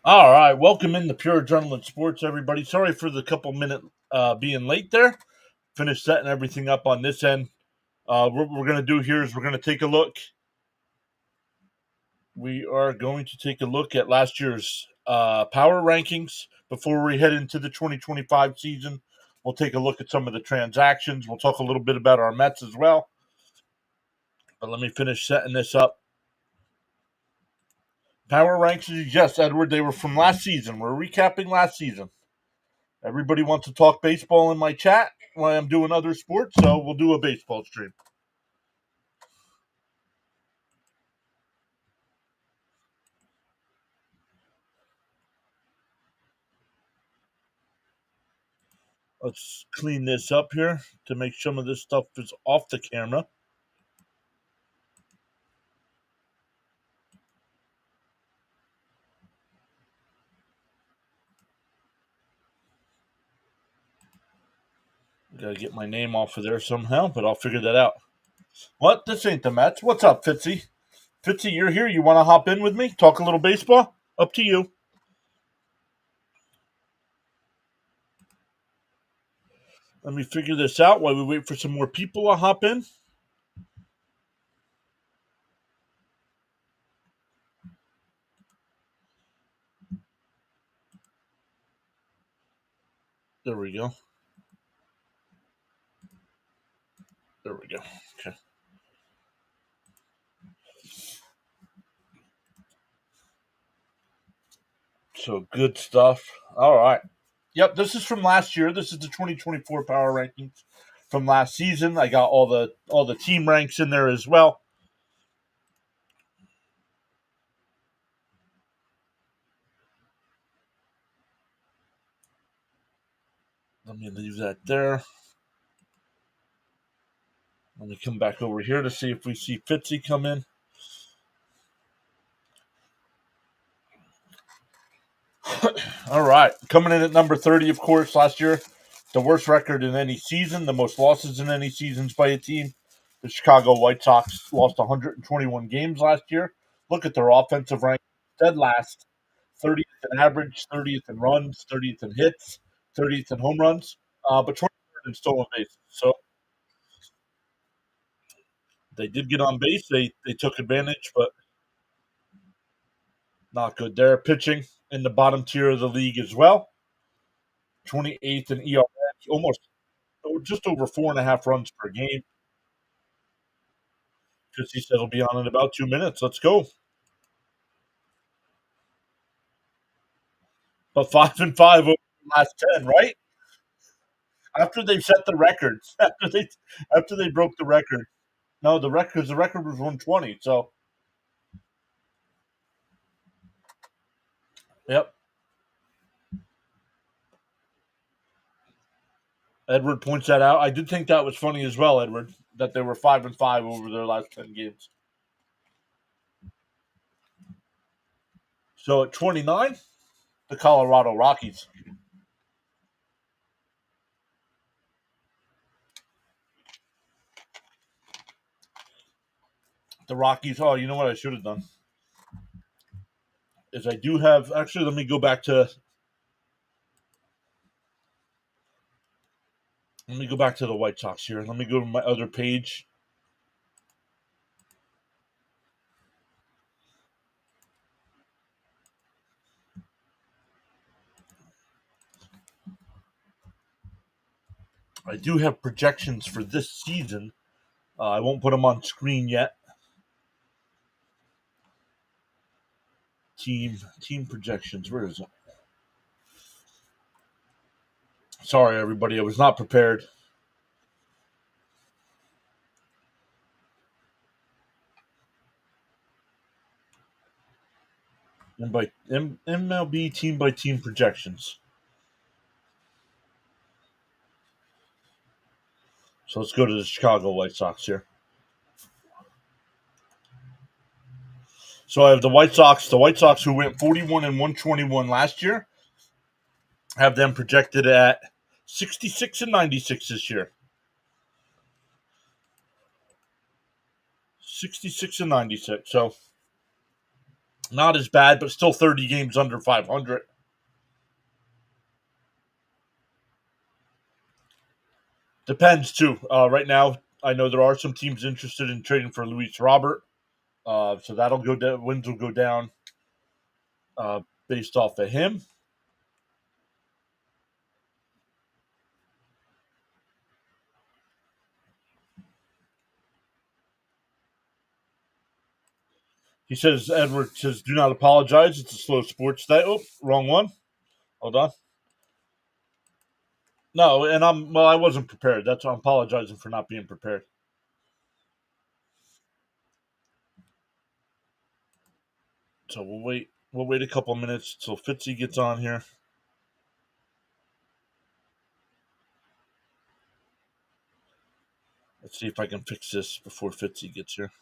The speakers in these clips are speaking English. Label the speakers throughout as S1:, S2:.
S1: All right, welcome into Pure Adrenaline Sports, everybody. Sorry for the couple minute being late there. Finished setting everything up on this end. What we're going to do here is we're going to take a look. We are going to take a look at last year's power rankings before we head into the 2025 season. We'll take a look at some of the transactions. We'll talk a little bit about our Mets as well. But let me finish setting this up. Power rankings, yes, Edward, they were from last season. We're recapping last season. Everybody wants to talk baseball in my chat while I'm doing other sports, so we'll do a baseball stream. Let's clean this up here to make some of this stuff is off the camera. Gotta get my name off of there somehow, but I'll figure that out. What? This ain't the Mets. What's up, Fitzy? Fitzy, you're here. You want to hop in with me? Talk a little baseball? Up to you. Let me figure this out while we wait for some more people to hop in. There we go. There we go. Okay. So good stuff. All right. Yep, this is from last year. This is the 2024 power rankings from last season. I got all the team ranks in there as well. Let me leave that there. Let me come back over here to see if we see Fitzy come in. All right. Coming in at number 30, of course, last year. The worst record in any season, the most losses in any seasons by a team. The Chicago White Sox lost 121 games last year. Look at their offensive rank. Dead last. 30th in average, 30th in runs, 30th in hits, 30th in home runs, but 23rd in stolen bases. So they did get on base. They took advantage, but not good there. Pitching in the bottom tier of the league as well. 28th in ERA, almost just over 4.5 runs per game. Because he said he'll be on in about 2 minutes. Let's go. But 5-5 over the last 10, right? After they set the records, after they broke the record. No, the record was 120. So yep. Edward points that out. I did think that was funny as well, Edward, that they were 5-5 over their last 10 games. So at 29, the Colorado Rockies. The Rockies. Oh, you know what I should have done is I do have actually. Let me go back to. Let me go back to the White Sox here. Let me go to my other page. I do have projections for this season. I won't put them on screen yet. Team projections. Where is it? Sorry, everybody. I was not prepared. And by MLB team by team projections. So let's go to the Chicago White Sox here. So I have the White Sox. The White Sox, who went 41 and 121 last year, have them projected at 66 and 96 this year. 66 and 96. So Not as bad, but still 30 games under 500. Depends, too. Right now, I know there are some teams interested in trading for Luis Robert. So that'll go down. Wins will go down based off of him. He says, Edward says, do not apologize. It's a slow sports day. Oh, wrong one. Hold on. No, and I wasn't prepared. That's why I'm apologizing for not being prepared. So we'll wait. We'll wait a couple minutes till Fitzy gets on here. Let's see if I can fix this before Fitzy gets here.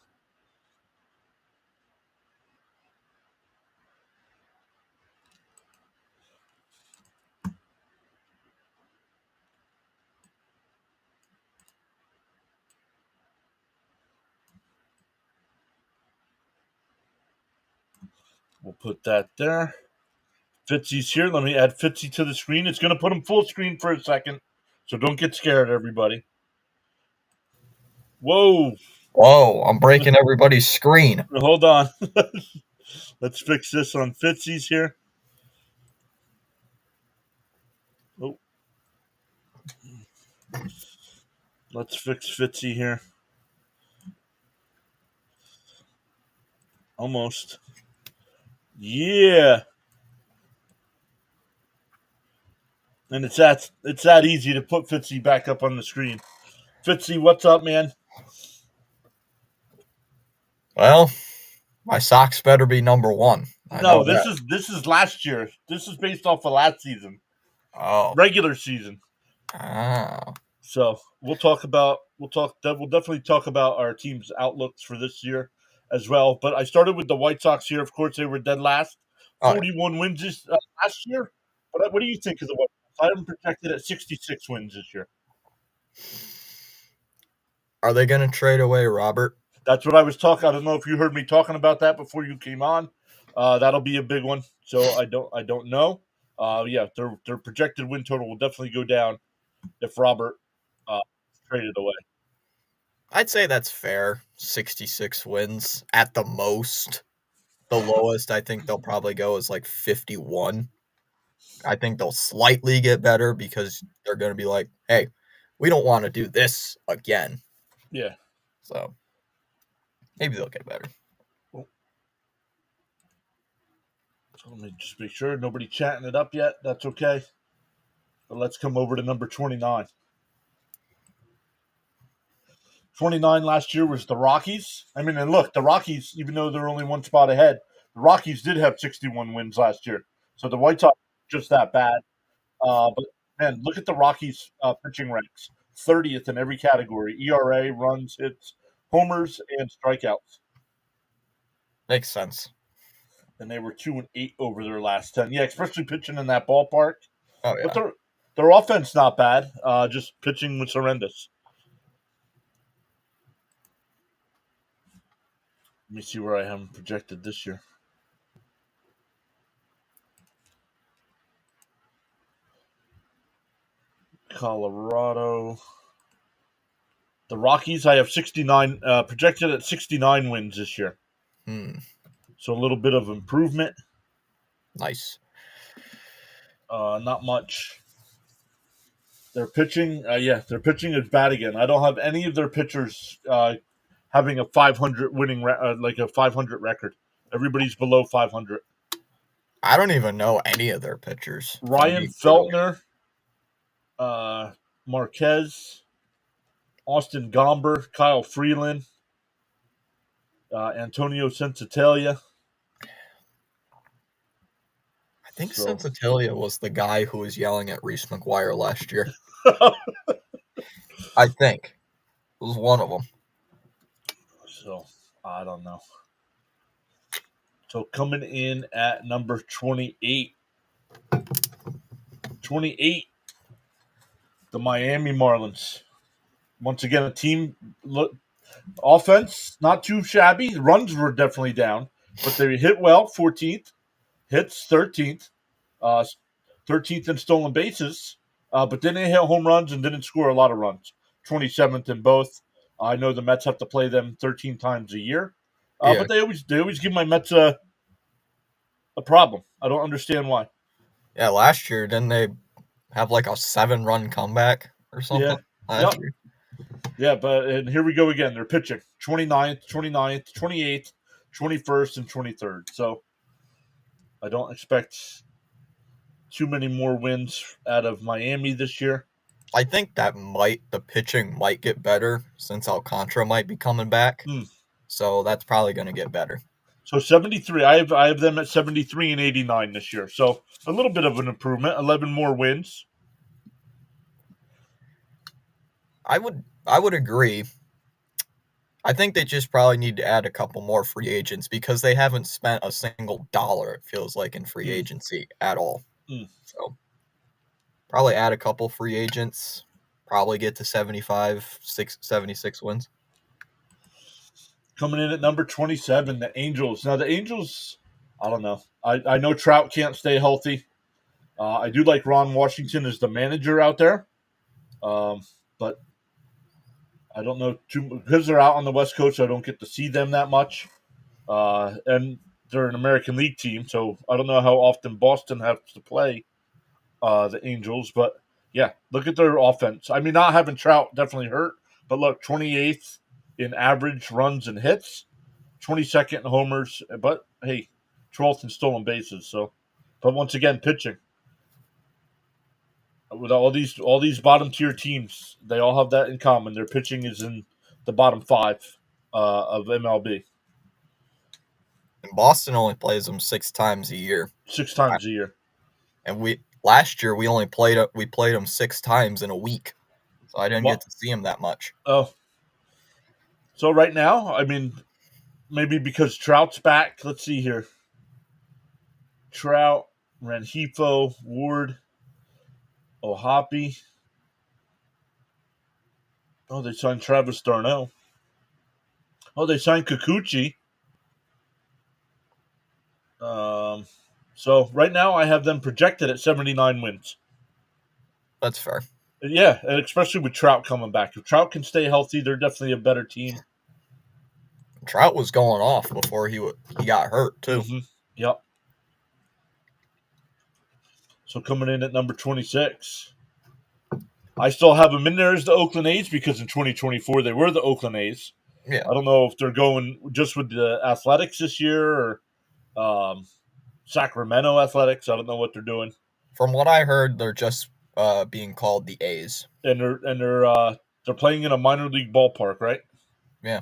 S1: We'll put that there. Fitzy's here. Let me add Fitzy to the screen. It's going to put him full screen for a second. So don't get scared, everybody. Whoa.
S2: Whoa, I'm breaking everybody's screen.
S1: Hold on. Let's fix this on Fitzy's here. Oh. Let's fix Fitzy here. Almost. Yeah. And it's that easy to put Fitzy back up on the screen. Fitzy, what's up, man?
S2: Well, my Sox better be number one.
S1: No, this is last year. This is based off of last season.
S2: Oh.
S1: Regular season.
S2: Oh.
S1: So we'll definitely talk about our team's outlooks for this year as well. But I started with the White Sox here. Of course, they were dead last, 41 wins last year. But what do you think of the White Sox? I have them projected at 66 wins this year.
S2: Are they going to trade away Robert?
S1: That's what I was talking. I don't know if you heard me talking about that before you came on. That'll be a big one. So I don't know. Yeah, their projected win total will definitely go down if Robert traded away.
S2: I'd say that's fair. 66 wins at the most. The lowest I think they'll probably go is like 51. I think they'll slightly get better because they're going to be like, hey, we don't want to do this again.
S1: Yeah.
S2: So maybe they'll get better.
S1: So let me just make sure nobody chatting it up yet. That's okay. But let's come over to number 29. 29 last year was the Rockies. I mean, and look, the Rockies, even though they're only one spot ahead, the Rockies did have 61 wins last year. So the White Sox just that bad. But man, look at the Rockies pitching ranks. 30th in every category: ERA, runs, hits, homers, and strikeouts.
S2: Makes sense.
S1: And they were 2-8 over their last 10. Yeah, especially pitching in that ballpark.
S2: Oh yeah.
S1: But their offense not bad. Just pitching was horrendous. Let me see where I have them projected this year. Colorado. The Rockies, I have 69, projected at 69 wins this year. So a little bit of improvement.
S2: Nice.
S1: Not much. Their pitching, their pitching is bad again. I don't have any of their pitchers having a 500 winning, like a 500 record. Everybody's below 500.
S2: I don't even know any of their pitchers.
S1: Ryan Feltner, Marquez, Austin Gomber, Kyle Freeland, Antonio Sensatalia.
S2: I think Sensatalia was the guy who was yelling at Reese McGuire last year. I think it was one of them.
S1: So I don't know. So coming in at number 28. 28, the Miami Marlins. Once again, a team offense, not too shabby. Runs were definitely down. but they hit well, 14th, hits 13th, uh, 13th in stolen bases, but then they hit home runs and didn't score a lot of runs. 27th in both. I know the Mets have to play them 13 times a year,
S2: Yeah.
S1: but they always give my Mets a problem. I don't understand why.
S2: Yeah, last year, didn't they have like a 7-run comeback or something
S1: Yeah.
S2: last
S1: Yep.
S2: year?
S1: Yeah, and here we go again. They're pitching 29th, 29th, 28th, 21st, and 23rd. So I don't expect too many more wins out of Miami this year.
S2: I think the pitching might get better since Alcantara might be coming back.
S1: Hmm.
S2: So that's probably going to get better.
S1: So 73. I have them at 73 and 89 this year. So a little bit of an improvement. 11 more wins.
S2: I would agree. I think they just probably need to add a couple more free agents because they haven't spent a single dollar, it feels like, in free agency at all. So probably add a couple free agents, probably get to 76 wins.
S1: Coming in at number 27, the Angels. Now the Angels, I don't know. I know Trout can't stay healthy. I do like Ron Washington as the manager out there. But I don't know because they're out on the West Coast. I don't get to see them that much, and they're an American League team, so I don't know how often Boston has to play the Angels. But yeah, look at their offense. I mean, not having Trout definitely hurt, but look, 28th in average runs and hits, 22nd in homers, but hey, 12th in stolen bases. So, but once again, pitching. With all these bottom tier teams, they all have that in common. Their pitching is in the bottom five of MLB.
S2: And Boston only plays them 6 times a year.
S1: 6 times a year.
S2: And last year we played them 6 times in a week. So I didn't get to see them that much.
S1: Oh. So right now, I mean, maybe because Trout's back. Let's see here. Trout, Rengifo, Ward, Ohapi. Oh, they signed Travis Darnell. Oh, they signed Kikuchi. So right now I have them projected at 79 wins.
S2: That's fair.
S1: Yeah, and especially with Trout coming back. If Trout can stay healthy, they're definitely a better team.
S2: Trout was going off before he got hurt too.
S1: Mm-hmm. Yep. So coming in at number 26. I still have them in there as the Oakland A's because in 2024 they were the Oakland A's.
S2: Yeah.
S1: I don't know if they're going just with the Athletics this year or Sacramento Athletics. I don't know what they're doing.
S2: From what I heard, they're just being called the A's.
S1: And they're playing in a minor league ballpark, right?
S2: Yeah.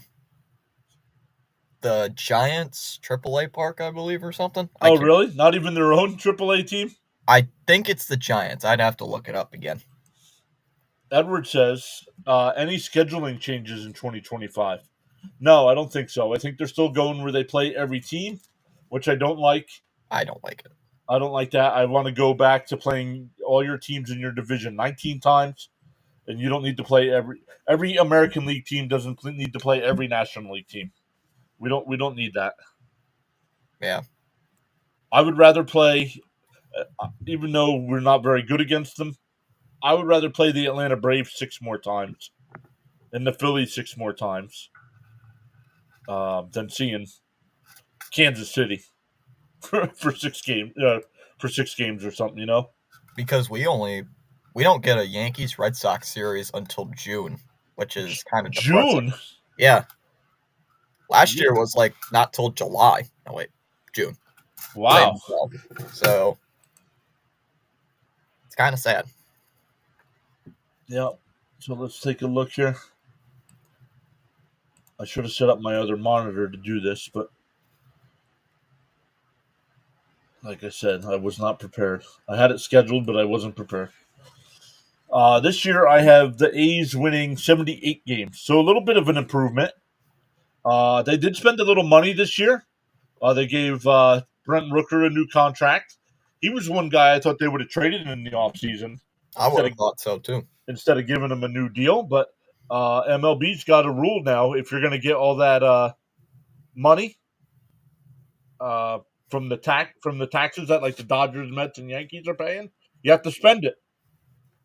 S2: The Giants AAA park, I believe, or something.
S1: Oh, really? Not even their own AAA team?
S2: I think it's the Giants. I'd have to look it up again.
S1: Edward says, any scheduling changes in 2025? No, I don't think so. I think they're still going where they play every team, which I don't like.
S2: I don't like it.
S1: I don't like that. I want to go back to playing all your teams in your division 19 times, and you don't need to play every American League team doesn't need to play every National League team. We don't need that.
S2: Yeah.
S1: I would rather play, even though we're not very good against them, I would rather play the Atlanta Braves 6 more times and the Phillies 6 more times than seeing Kansas City for 6 games or something, you know?
S2: Because we don't get a Yankees Red Sox series until June, which is kind of depressing.
S1: June?
S2: Yeah. Last year was like not till July. No, wait, June.
S1: Wow.
S2: So it's kind of sad.
S1: Yeah. So let's take a look here. I should have set up my other monitor to do this, but like I said, I was not prepared. I had it scheduled, but I wasn't prepared. This year, I have the A's winning 78 games, so a little bit of an improvement. They did spend a little money this year. They gave Brent Rooker a new contract. He was one guy I thought they would have traded in the offseason.
S2: I would have thought so, too.
S1: Instead of giving him a new deal, but MLB's got a rule now. If you're going to get all that money, uh, from the taxes that like the Dodgers, Mets, and Yankees are paying. You have to spend it.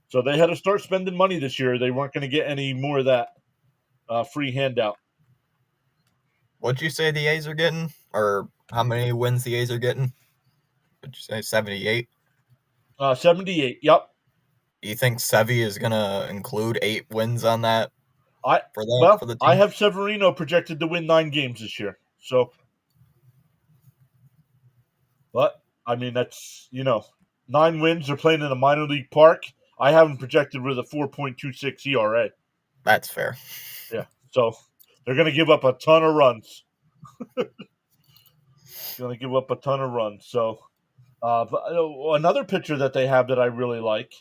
S1: So they had to start spending money this year. They weren't going to get any more of that free handout.
S2: What'd you say the A's are getting? Or how many wins the A's are getting? Would you say 78?
S1: 78. Yep.
S2: Do you think Sevy is gonna include 8 wins on that
S1: I
S2: for the
S1: I
S2: team?
S1: have Severino projected to win 9 games this year. So, but I mean that's 9 wins. They're playing in a minor league park. I have them projected with a 4.26 ERA.
S2: That's fair.
S1: Yeah. So they're going to give up a ton of runs. Going to give up a ton of runs. So, another pitcher that they have that I really like.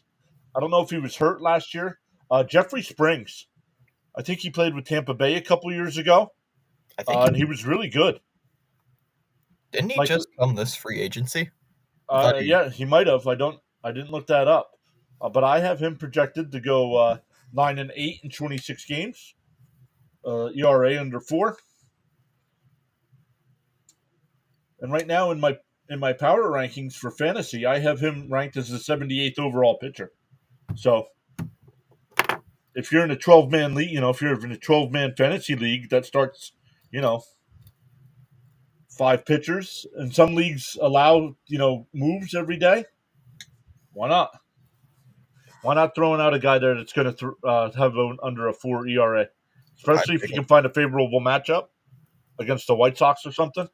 S1: I don't know if he was hurt last year. Jeffrey Springs. I think he played with Tampa Bay a couple years ago,
S2: I think
S1: and he was really good.
S2: didn't he
S1: Like,
S2: just come this free agency? I thought he
S1: yeah, he might have. I didn't look that up, but I have him projected to go 9-8 in 26 games. ERA under 4. And right now in my power rankings for fantasy, I have him ranked as the 78th overall pitcher. So if you're in a 12-man league, if you're in a 12-man fantasy league that starts, you know, 5 pitchers, and some leagues allow, moves every day, why not? Why not throwing out a guy there that's going to have under a 4 ERA,
S2: I'd
S1: especially if
S2: pick
S1: you
S2: him.
S1: can find a favorable matchup against the White Sox or something.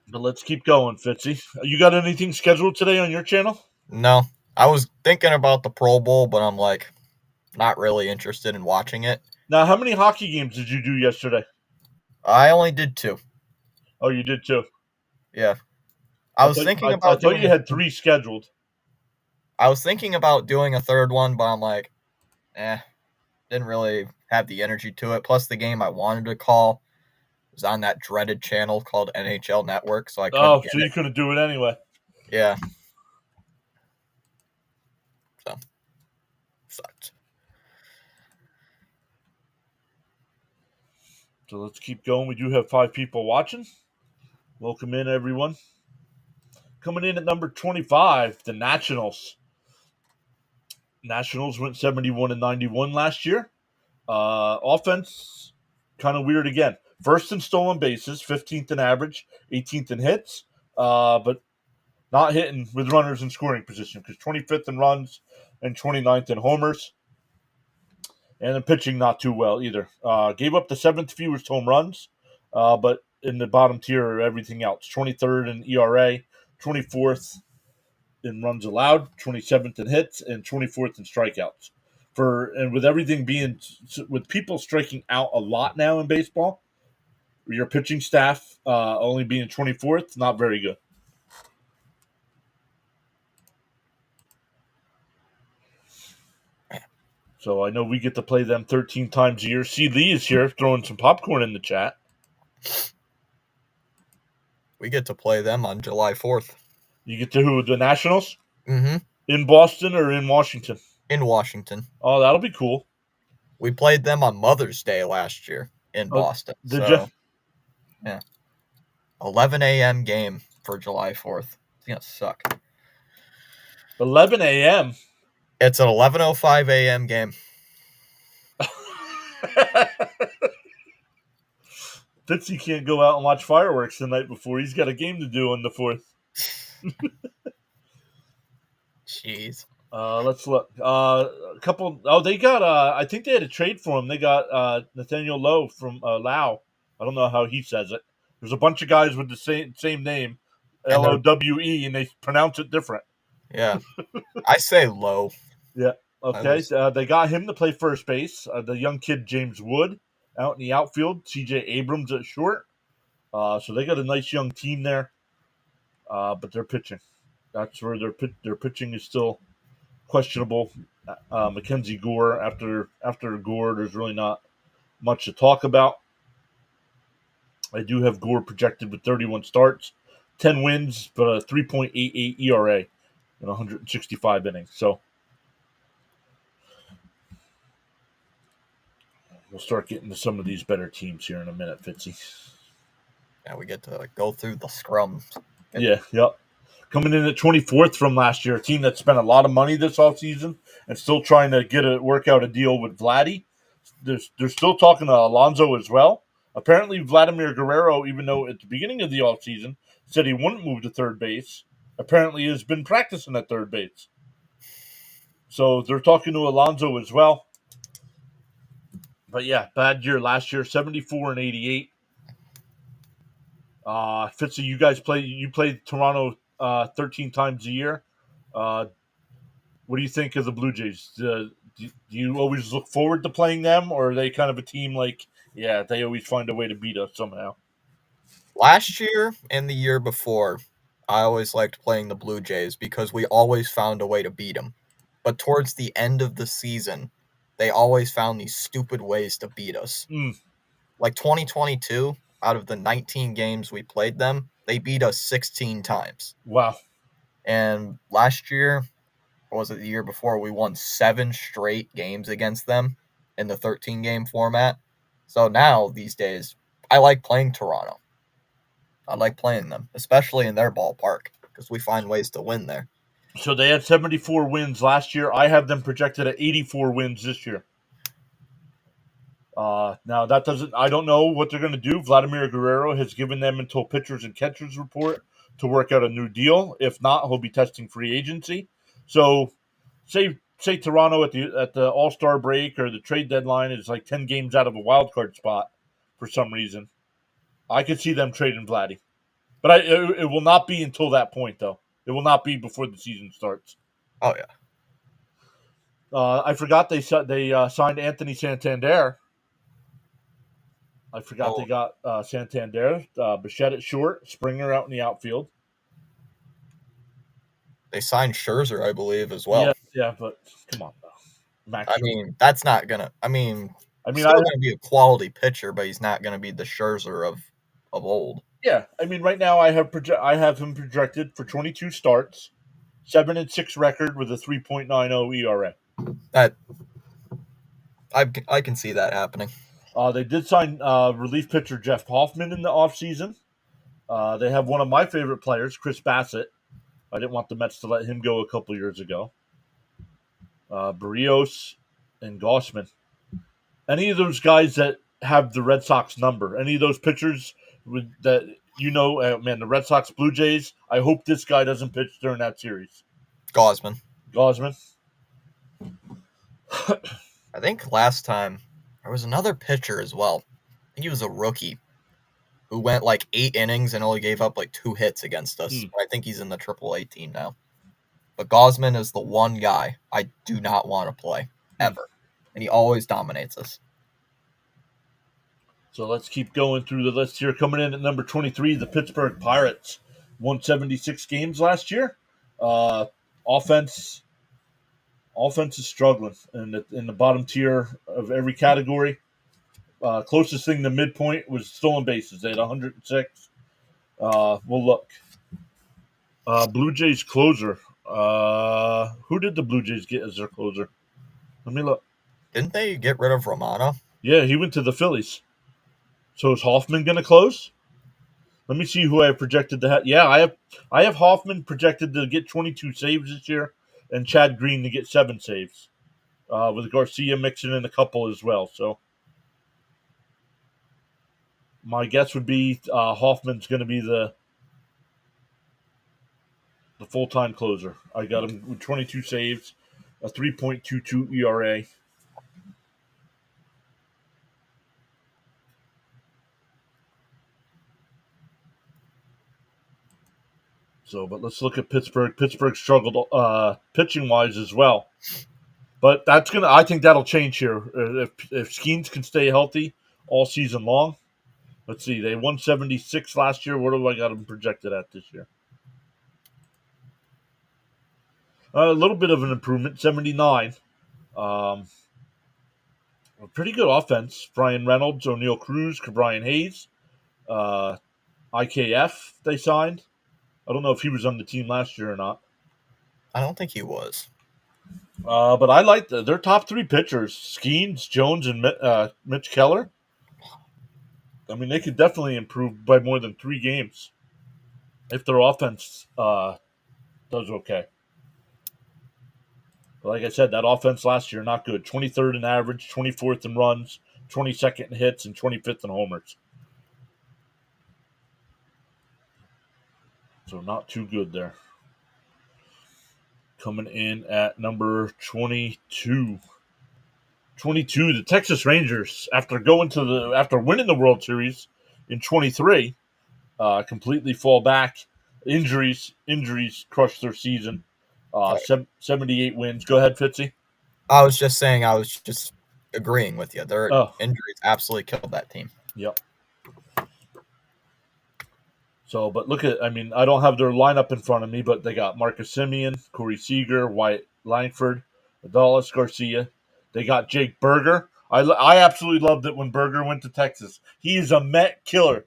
S1: But let's keep going, Fitzy. You got anything scheduled today on your channel?
S2: No, I was thinking about the Pro Bowl, but I'm like not really interested in watching it.
S1: Now, how many hockey games did you do yesterday?
S2: I only did 2.
S1: Oh, you did too.
S2: Yeah, I was thinking
S1: I
S2: about
S1: thought
S2: doing
S1: you
S2: a
S1: had 3 scheduled.
S2: I was thinking about doing a third one, but I'm like, didn't really have the energy to it. Plus, the game I wanted to call was on that dreaded channel called NHL Network, so I couldn't
S1: Oh,
S2: get
S1: so
S2: it.
S1: you couldn't do it anyway.
S2: Yeah, so sucked.
S1: So let's keep going. We do have 5 people watching. Welcome in, everyone. Coming in at number 25, the Nationals. Nationals went 71-91 last year. Offense, kind of weird again. First in stolen bases, 15th in average, 18th in hits, but not hitting with runners in scoring position because 25th in runs and 29th in homers. And the pitching not too well either. Gave up the 7th fewest home runs, but in the bottom tier, everything else. 23rd in ERA, 24th in runs allowed, 27th in hits, and 24th in strikeouts. And with everything being with people striking out a lot now in baseball, your pitching staff only being 24th, not very good. So I know we get to play them 13 times a year. C. Lee is here throwing some popcorn in the chat.
S2: We get to play them on July 4th.
S1: You get to who? The Nationals?
S2: Mm-hmm.
S1: In Boston or in Washington?
S2: In Washington.
S1: Oh, that'll be cool.
S2: We played them on Mother's Day last year in Boston.
S1: Did you?
S2: Yeah. 11 a.m. game for July 4th. It's going to suck.
S1: 11 a.m.?
S2: It's an 11:05 a.m. game.
S1: Fitzy can't go out and watch fireworks the night before. He's got a game to do on the 4th.
S2: Jeez.
S1: Let's look. A couple. Oh, they got. I think they had a trade for him. They got Nathaniel Lowe from Lao. I don't know how he says it. There's a bunch of guys with the same name, Lowe, and they pronounce it different.
S2: Yeah, I say Lowe.
S1: Yeah. Okay. They got him to play first base. The young kid James Wood out in the outfield. C.J. Abrams at short. So they got a nice young team there. But they're pitching. That's where their pitching is still questionable. Mackenzie Gore, after Gore, there's really not much to talk about. I do have Gore projected with 31 starts, 10 wins, but a 3.88 ERA in 165 innings. So We'll start getting to some of these better teams here in a minute, Fitzy.
S2: Yeah, we get to go through the scrums.
S1: Yeah, yep. Coming in at 24th from last year, a team that spent a lot of money this offseason and still trying to work out a deal with Vladdy. They're still talking to Alonso as well. Apparently, Vladimir Guerrero, even though at the beginning of the offseason said he wouldn't move to third base, apparently has been practicing at third base. So they're talking to Alonso as well. But yeah, bad year last year, 74 and 88. Fitzy, you play Toronto 13 times a year. Uh, what do you think of the Blue Jays? Do you always look forward to playing them, or are they kind of a team like, yeah, they always find a way to beat us somehow?
S2: Last year and the year before, I always liked playing the Blue Jays because we always found a way to beat them. But towards the end of the season, they always found these stupid ways to beat us.
S1: Mm,
S2: Like 2022, out of the 19 games we played them, they beat us 16 times.
S1: wow.
S2: And last year, or was it the year before, we won 7 straight games against them in the 13-game format. So now, these days, I like playing Toronto. I like playing them, especially in their ballpark, because we find ways to win there.
S1: So they had 74 wins last year. I have them projected at 84 wins this year. Now that doesn't. I don't know what they're going to do. Vladimir Guerrero has given them until pitchers and catchers report to work out a new deal. If not, he'll be testing free agency. So, say Toronto at the All Star break or the trade deadline is like 10 games out of a wild card spot for some reason. I could see them trading Vladdy, but it will not be until that point though. It will not be before the season starts.
S2: Oh yeah,
S1: I forgot they signed Anthony Santander. I forgot
S2: oh,
S1: they got Santander, Bichette at short, Springer out in the outfield.
S2: they signed Scherzer, I believe, as
S1: Yeah,
S2: well.
S1: yeah, but come on, Max.
S2: I mean, that's not gonna. I mean,
S1: I mean,
S2: still gonna be a quality pitcher, but he's not gonna be the Scherzer of old.
S1: yeah, I mean, right now I have him projected for 22 starts, 7-6 record with a 3.90 ERA.
S2: That I can see that happening.
S1: They did sign relief pitcher Jeff Hoffman in the offseason. They have one of my favorite players, Chris Bassett. I didn't want the Mets to let him go a couple years ago. Barrios and Gossman. Any of those guys that have the Red Sox number, any of those pitchers that man, the Red Sox, Blue Jays. I hope this guy doesn't pitch during that series.
S2: Gosman.
S1: Gosman.
S2: I think last time there was another pitcher as well. I think he was a rookie who went like 8 innings and only gave up like 2 hits against us. I think he's in the AAA team now. But Gosman is the one guy I do not want to play ever, and he always dominates us.
S1: So let's keep going through the list here. Coming in at number 23, the Pittsburgh Pirates. Won 76 games last year. Offense is struggling in the bottom tier of every category. Closest thing to midpoint was stolen bases. They had 106. We'll look. Blue Jays closer. Who did the Blue Jays get as their closer? Let me look.
S2: Didn't they get rid of Romano?
S1: Yeah, he went to the Phillies. So is Hoffman going to close? Let me see who I have projected to have. Yeah, I have Hoffman projected to get 22 saves this year, and Chad Green to get 7 saves, with Garcia mixing in a couple as well. So my guess would be Hoffman's going to be the full-time closer. I got him with 22 saves, a 3.22 ERA. So, but let's look at Pittsburgh. Pittsburgh struggled pitching wise as well, but I think that'll change here if Skeens can stay healthy all season long. Let's see, they won 76 last year. What do I got them projected at this year? A little bit of an improvement, 79. A pretty good offense. Brian Reynolds, O'Neill Cruz, Brian Hayes, IKF they signed. I don't know if he was on the team last year or not.
S2: I don't think he was.
S1: But I like their top three pitchers: Skeens, Jones, and Mitch Keller. I mean, they could definitely improve by more than 3 games if their offense does okay. But like I said, that offense last year not good. 23rd in average, 24th in runs, 22nd in hits, and 25th in homers. So not too good there. Coming in at number 22. 22, the Texas Rangers, after winning the World Series in 23, completely fall back. Injuries crushed their season. 78 wins. Go ahead, Fitzy.
S2: I was just saying, I was just agreeing with you. Their
S1: Oh,
S2: injuries absolutely killed that team.
S1: yep. So, but look at, I mean, I don't have their lineup in front of me, but they got Marcus Simeon, Corey Seager, Wyatt Langford, Adolis Garcia. They got Jake Berger. I absolutely loved it when Berger went to Texas. He is a Met killer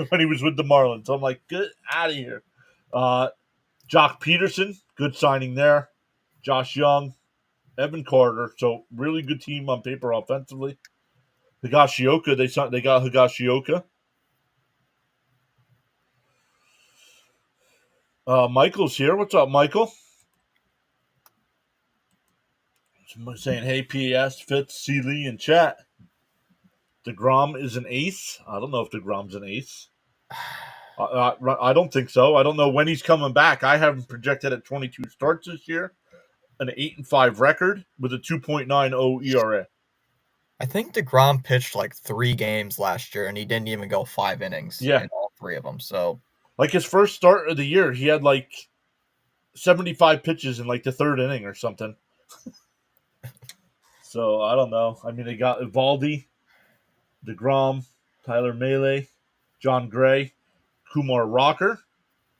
S1: when he was with the Marlins. So I'm like, get out of here. Jock Peterson, good signing there. Josh Young, Evan Carter. So really good team on paper offensively. Higashioka, they got Higashioka. Michael's here. What's up, Michael? Someone saying, hey, PS, Fitz, C. Lee in chat. DeGrom is an ace. I don't know if DeGrom's an ace. I don't think so. I don't know when he's coming back. I have him projected at 22 starts this year, an 8-5 record with a 2.90 ERA.
S2: I think DeGrom pitched like 3 games last year, and he didn't even go 5 innings
S1: Yeah.
S2: in all 3 of them. So,
S1: like his first start of the year, he had like 75 pitches in like the 3rd inning or something. So I don't know. I mean, they got Evaldi, DeGrom, Tyler Mahle, John Gray, Kumar Rocker.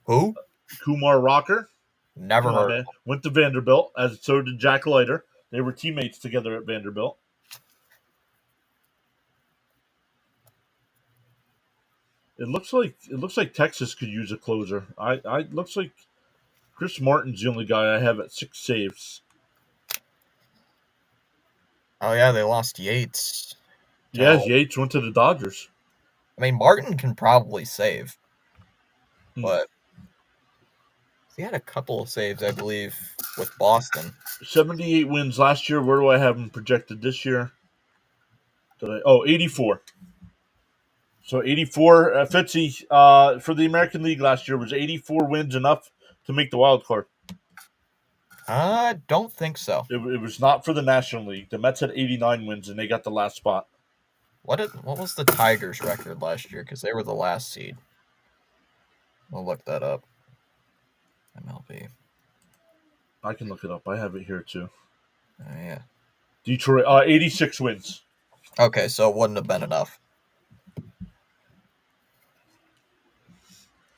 S2: who?
S1: Kumar Rocker.
S2: Never
S1: Come on,
S2: heard of
S1: man.
S2: him.
S1: Went to Vanderbilt, as so did Jack Leiter. They were teammates together at Vanderbilt. It looks like Texas could use a closer. I looks like Chris Martin's the only guy I have at 6 saves.
S2: Oh, yeah, they lost Yates.
S1: Yeah, Yates went to the Dodgers.
S2: I mean, Martin can probably save, but he had a couple of saves, I believe, with Boston.
S1: 78 wins last year. Where do I have him projected this year? 84. So 84, Fitzy, for the American League last year, was 84 wins enough to make the wild card?
S2: I don't think so.
S1: It was not for the National League. The Mets had 89 wins, and they got the last spot.
S2: What was the Tigers' record last year? Because they were the last seed. We'll look that up. MLB.
S1: I can look it up. I have it here, too.
S2: Oh, yeah.
S1: Detroit, 86 wins.
S2: Okay, so it wouldn't have been enough.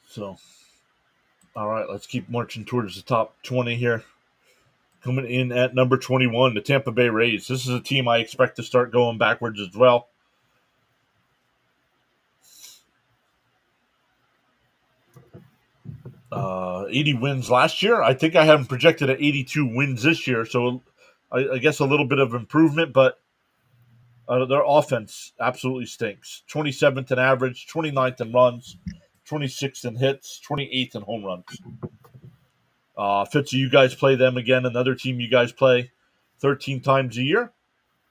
S1: So, all right, let's keep marching towards the top 20 here. Coming in at number 21, the Tampa Bay Rays. This is a team I expect to start going backwards as well. 80 wins last year. I think I have them projected at 82 wins this year, so I guess a little bit of improvement, but their offense absolutely stinks. 27th in average, 29th in runs, 26th in hits, 28th in home runs. Fitzy, you guys play them again, another team you guys play 13 times a year.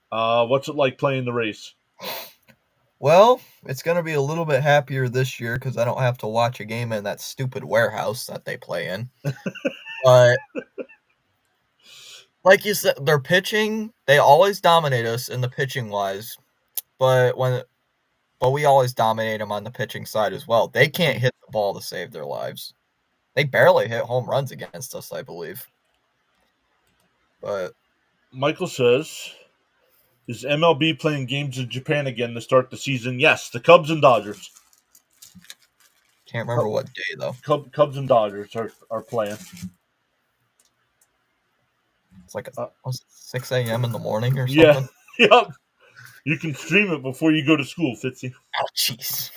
S1: What's it like playing the Rays?
S2: Well, it's going to be a little bit happier this year because I don't have to watch a game in that stupid warehouse that they play in. But like you said, their pitching, they always dominate us in the pitching wise. But we always dominate them on the pitching side as well. They can't hit the ball to save their lives. They barely hit home runs against us, I believe. But
S1: Michael says, is MLB playing games in Japan again to start the season? Yes, the Cubs and Dodgers.
S2: can't remember what day though.
S1: Cubs and Dodgers are playing.
S2: It's like was it 6 a.m. in the morning or
S1: Yeah,
S2: something.
S1: yep. You can stream it before you go to school, Fitzy.
S2: Oh, jeez.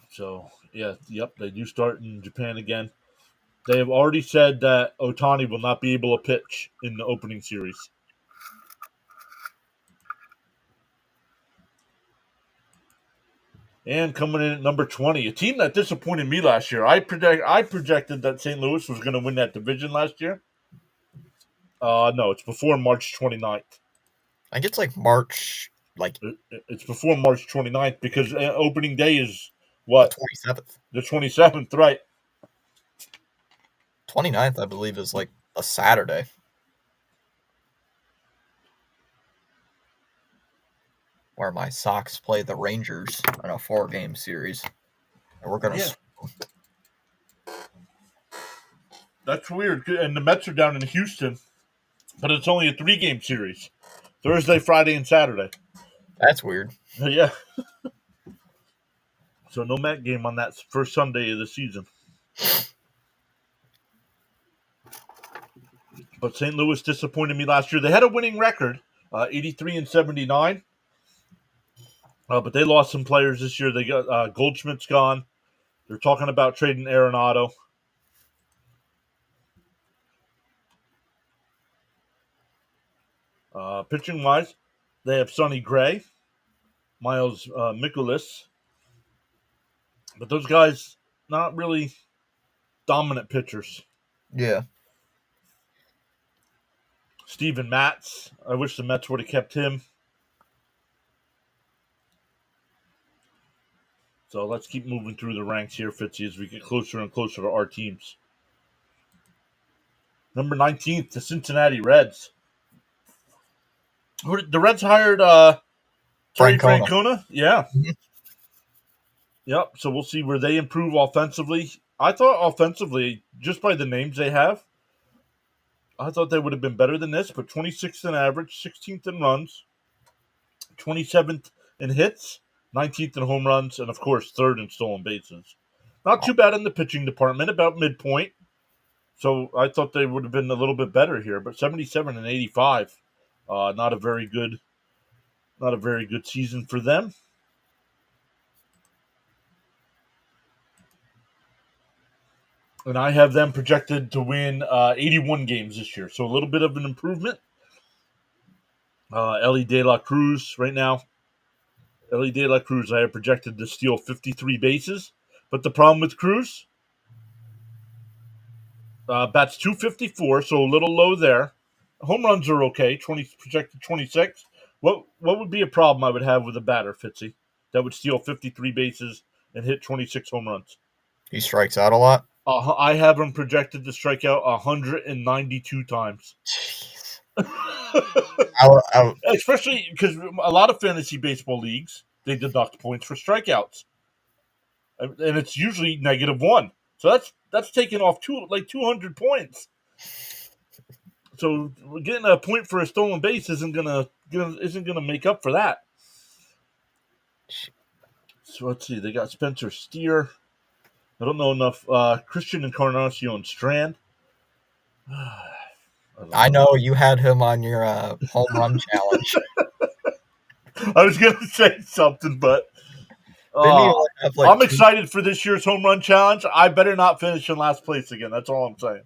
S1: So Yeah, yep, they do start in Japan again. They have already said that Otani will not be able to pitch in the opening series. And coming in at number 20, a team that disappointed me last year. I projected that St. Louis was going to win that division last year. No, it's before March 29th.
S2: I think it's like March, like
S1: It's before March 29th because opening day is
S2: the
S1: what?
S2: 27th.
S1: The 27th, right?
S2: 29th, I believe, is like a Saturday. Where my Sox play the Rangers in a 4-game series. And we're going to.
S1: Yeah. That's weird. And the Mets are down in Houston, but it's only a 3-game series. Thursday, Friday, and Saturday.
S2: That's weird.
S1: Yeah. So no Met game on that first Sunday of the season. But St. Louis disappointed me last year. They had a winning record, 83-79. But they lost some players this year. They got Goldschmidt's gone. They're talking about trading Arenado. Pitching wise, they have Sonny Gray, Miles Mikolas. But those guys, not really dominant pitchers.
S2: Yeah.
S1: Steven Matz. I wish the Mets would have kept him. So let's keep moving through the ranks here, Fitzy, as we get closer and closer to our teams. Number 19th, the Cincinnati Reds. The Reds hired Terry Francona. Yeah.
S2: Mm-hmm.
S1: Yep. So we'll see where they improve offensively. I thought offensively, just by the names they have, I thought they would have been better than this, but 26th in average, 16th in runs, 27th in hits, 19th in home runs, and of course, 3rd in stolen bases. Not too bad in the pitching department, about midpoint. So I thought they would have been a little bit better here, but 77 and 85, not a very good season for them. And I have them projected to win 81 games this year, so a little bit of an improvement. Ellie De La Cruz right now. Ellie De La Cruz, I have projected to steal 53 bases, but the problem with Cruz, bats 254, so a little low there. Home runs are okay, projected 26. What would be a problem I would have with a batter, Fitzy, that would steal 53 bases and hit 26 home runs?
S2: He strikes out a lot.
S1: I have him projected to strike out 192 times.
S2: Jeez.
S1: Especially because a lot of fantasy baseball leagues, they deduct points for strikeouts, and it's usually -1. So that's taking off 200 points. So getting a point for a stolen base isn't gonna make up for that. So let's see. They got Spencer Steer. I don't know enough. Christian Encarnacion Strand.
S2: I know you had him on your home run challenge.
S1: I was going to say something, but I'm excited for this year's home run challenge. I better not finish in last place again. That's all I'm saying.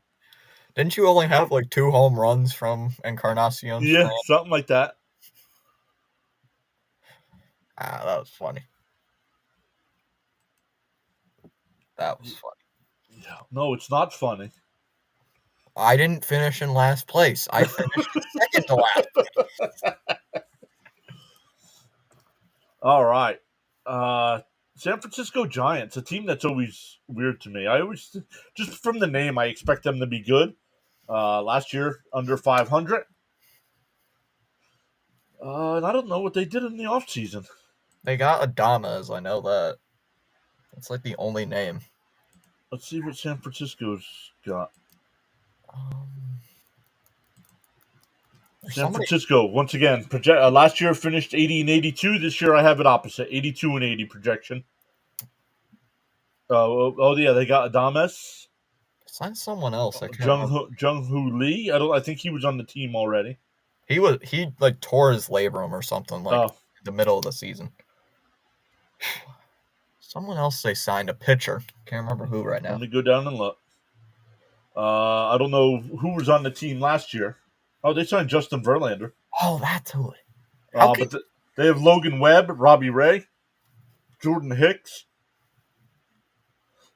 S2: Didn't you only have like 2 home runs from Encarnacion?
S1: Yeah, something like that.
S2: That was funny. That was funny.
S1: No, it's not funny.
S2: I didn't finish in last place. I finished second to last.
S1: All right. San Francisco Giants, a team that's always weird to me. I always, just from the name, I expect them to be good. Last year, under 500. And I don't know what they did in the offseason.
S2: They got Adames, I know that. That's like the only name.
S1: Let's see what San Francisco's got. San Francisco, once again, last year finished 80 and 82. This year I have it opposite, 82 and 80 projection. Yeah, they got Adames.
S2: Sign someone else.
S1: Jung-Hoo Lee. I think he was on the team already.
S2: He like tore his labrum or something in the middle of the season. Someone else they signed a pitcher. Can't remember who right now.
S1: Let me go down and look. I don't know who was on the team last year. Oh, they signed Justin Verlander.
S2: Oh, that's who. How can
S1: But they have Logan Webb, Robbie Ray, Jordan Hicks.